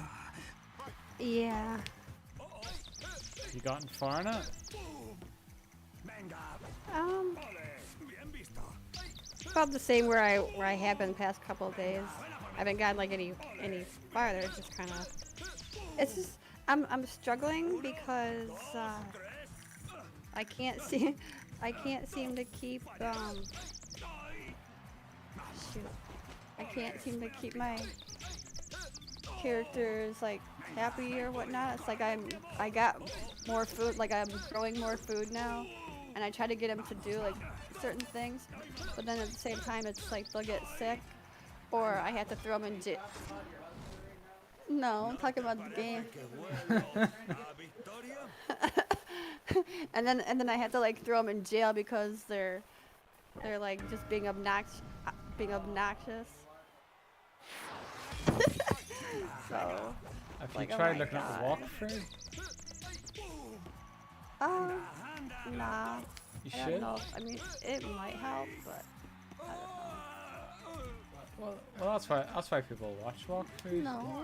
Yeah. You gotten far in it? About the same where I have been the past couple of days. I haven't gotten like any farther. It's just kind of. It's just I'm struggling because I can't seem to keep shoot. I can't seem to keep my characters like happy or whatnot. It's like I got more food, like I'm growing more food now, and I try to get them to do like certain things, but then at the same time it's like they'll get sick, or I have to throw them in No, I'm talking about the game. and then I had to like throw them in jail because they're like just being obnoxious. So. Have Like, you oh tried my looking at the God. walkthrough? Nah. You I should. don't know. I mean, it might help, but I Well, that's why people watch walkthroughs. don't know. No.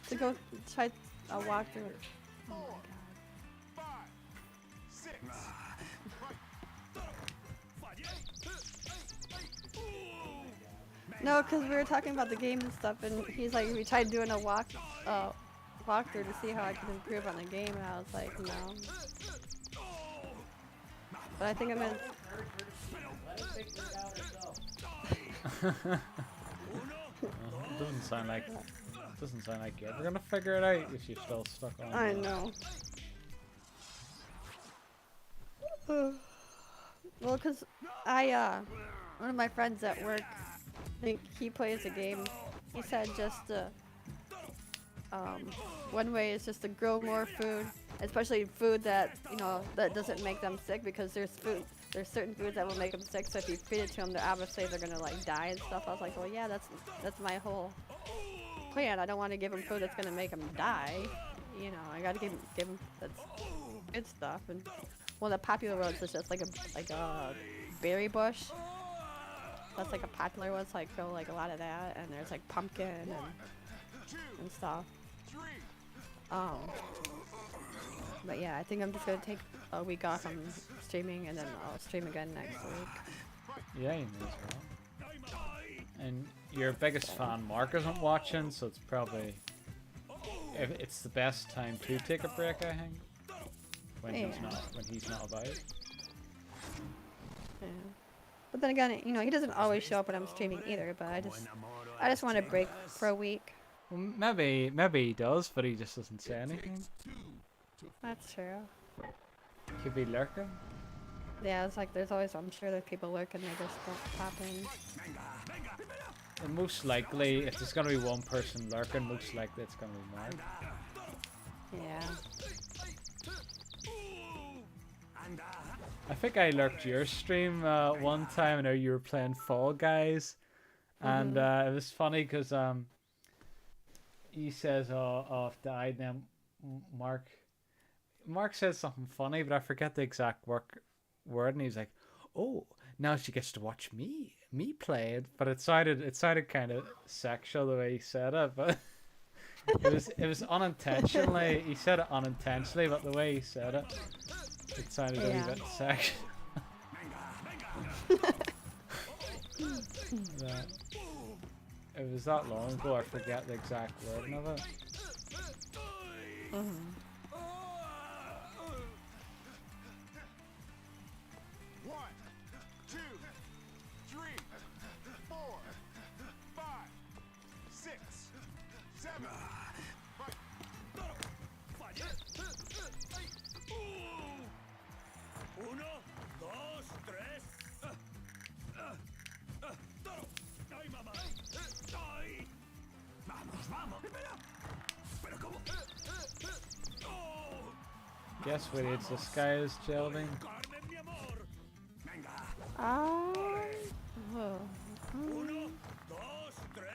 To go try a walkthrough. Oh my God. 6. No, because we were talking about the game and stuff, and he's like, we tried doing a walkthrough to see how I could improve on the game, and I was like, no. But I think I'm gonna. It doesn't sound like you're ever gonna figure it out if you're still stuck on. I know. Well, cause one of my friends at work, I think he plays a game. He said just one way is just to grow more food, especially food that that doesn't make them sick, because there's certain foods that will make them sick. So if you feed it to them, they're gonna like die and stuff. I was like, well, yeah, that's my whole plan. I don't want to give them food that's gonna make them die. I gotta give them that's good stuff. And one of the popular ones is just like a berry bush. That's like a popular one, so I grow like a lot of that. And there's like pumpkin and stuff. But yeah, I think I'm just gonna take a week off from streaming, and then I'll stream again next week. Yeah, you may as well. And your biggest fan, Mark, isn't watching, so it's probably it's the best time to take a break, I think. When he's not about. Yeah. But then again, he doesn't always show up when I'm streaming either. But I just want a break for a week. Well, maybe he does, but he just doesn't say anything. That's true. Could be lurking. Yeah, it's like I'm sure there's people lurking. They just don't pop in. And most likely, if there's gonna be one person lurking, most likely it's gonna be Mark. Yeah. I think I lurked your stream one time. I know you were playing Fall Guys, and it was funny because he says, "Oh, I've died." And then Mark says something funny, but I forget the exact word, and he's like, "Oh, now she gets to watch me play it." But it sounded kind of sexual the way he said it, but it was unintentionally. He said it unintentionally, but the way he said it. It sounded a wee bit sexual. It was that long ago, I forget the exact wording of it. 1, 2, 3, 4, 5, 6, 7. 1, 2, 3. ¡Ay, mamá! ¡Ay! ¡Vamos, vamos! ¡Espera! ¿Pero cómo? Guess what age this guy is, Geraldine? ¡Carmen, mi amor! ¡Venga! 1, 2, 3.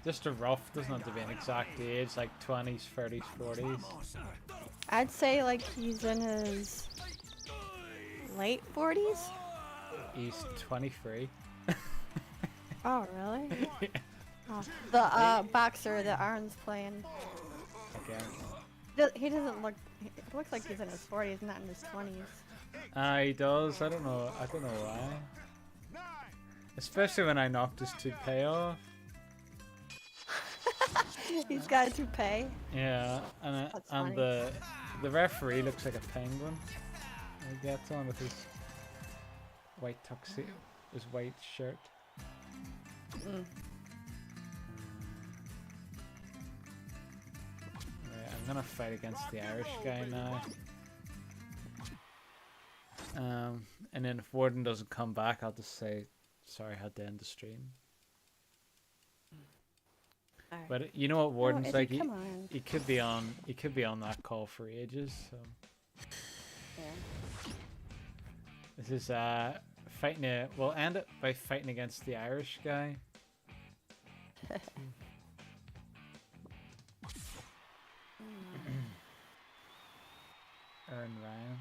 Just a rough, doesn't have to be an exact age, like 20s, 30s, 40s. I'd say like he's in his late 40s. He's 23. Oh, really? Oh, the boxer that Aaron's playing. Again. He doesn't look. It looks like he's in his 40s, not in his 20s. He does. I don't know why. Especially when I knocked his toupee off. He's got a toupee. Yeah, and the referee looks like a penguin. He gets on with his white tuxedo, his white shirt. Mm. Right, I'm gonna fight against the Irish guy now. And then if Warden doesn't come back, I'll just say Sorry, I had to end the stream. Alright. But you know what Warden's Izzy, like? come on. He could be on. He could be on that call for ages. So Yeah. this is fighting. We'll end it by fighting against the Irish guy. Aaron Ryan.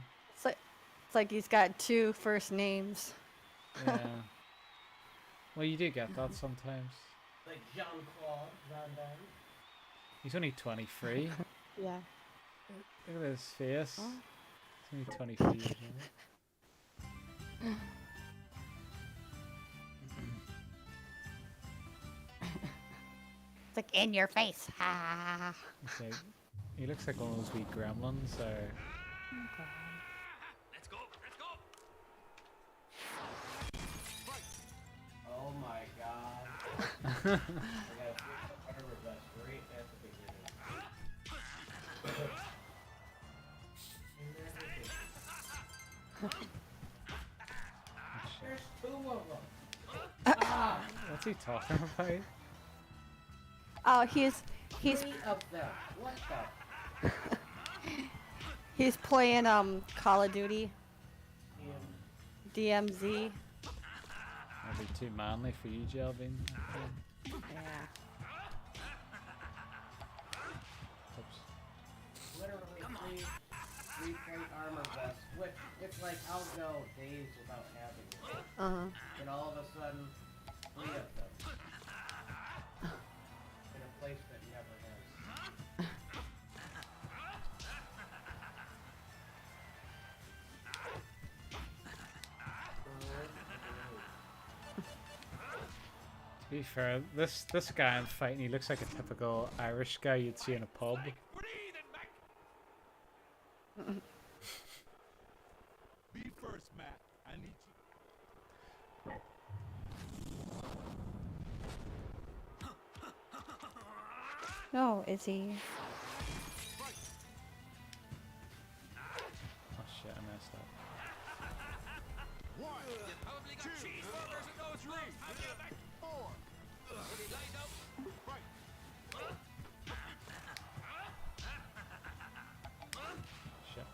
It's like he's got 2 first names. Yeah. Well, you do get that sometimes. Like Jean-Claude Van Damme. He's only 23. Yeah. Look at his face. Oh. He's only 23 years old. It's like in your face. Ha. Okay. He looks like one of those wee gremlins. Or Oh my god. I got a armor vest right at the beginning. There's 2 of them. what's he talking about? Oh, he's 3 of them. What the? he's playing Call of Duty Damn. DMZ. That'd be too manly for you, Jelvin. Yeah. Oops. Literally 3 plate armor vests, which it's like I'll go days without having it. And all of a sudden, 3 of them. In a place that never has. To be fair, this guy I'm fighting, he looks like a typical Irish guy you'd see in a pub. Be first, Matt. I need you. No, is he? Oh shit, I messed up. Shit.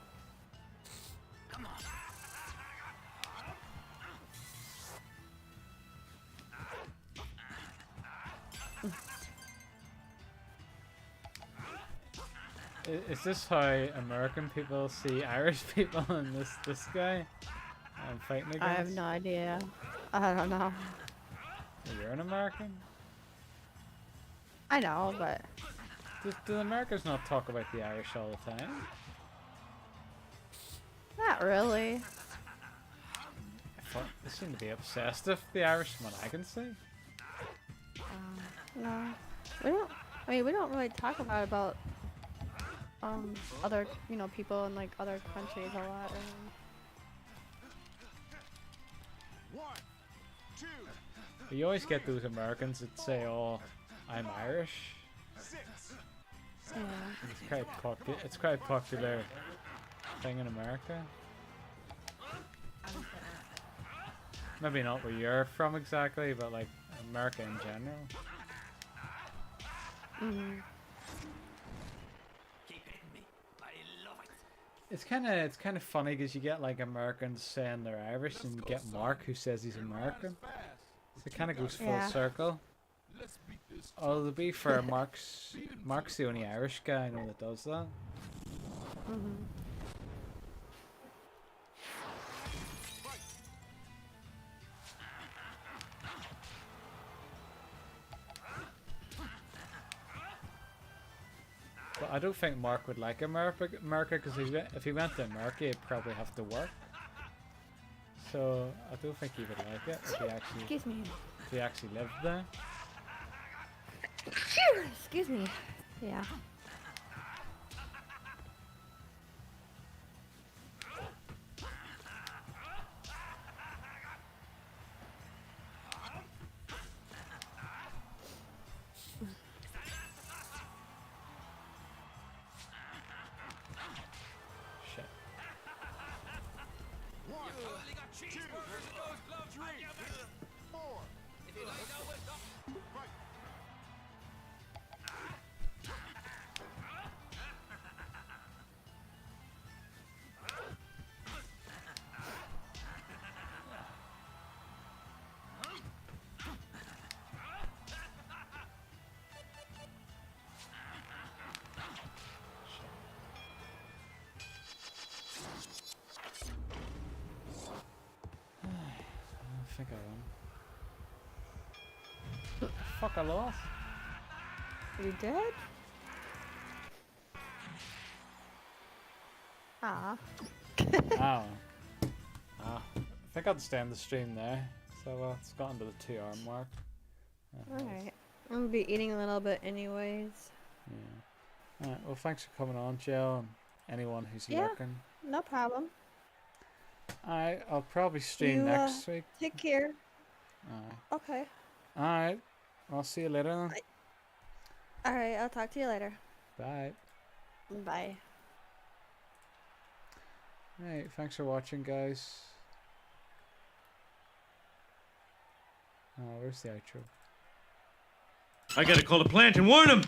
Is this how American people see Irish people and this guy I'm fighting against? I have no idea. I don't know. You're an American? I know, but Do the Americans not talk about the Irish all the time? not really. They seem to be obsessed with the Irish from what I can see. No, we don't. I mean, we don't really talk about other people in like other countries a lot. One, two, But you always get those Americans that say, "Oh, I'm Irish." 6. Yeah. It's quite a popular thing in America. Maybe not where you're from exactly, but like America in general. It's kind of funny because you get like Americans saying they're Irish, and you get Mark who says he's American. So it kind of goes full Yeah. circle. Let's beat this. Oh, to be fair, Mark's the only Irish guy I know that does that. But I don't think Mark would like America because if he went to America, he'd probably have to work. So I don't think he would like it Excuse me. if he actually lived there. Excuse me. Yeah. Shit. One, two, 3, 4. I think I won. Fuck, I lost. You did? Ah. Oh. I think I'd stay on the stream there. So it's gotten to the 2 hour mark. Alright. I'm gonna be eating a little bit anyways. Yeah. Alright, well thanks for coming on, Jill, and anyone who's Yeah. lurking. No problem. Alright, I'll probably stream You, next week. Take care. Alright. Okay. Alright. I'll see you later then. Alright, I'll talk to you later. Bye. Bye. Alright, thanks for watching, guys. Oh, where's the outro? I gotta call the plant and warn them!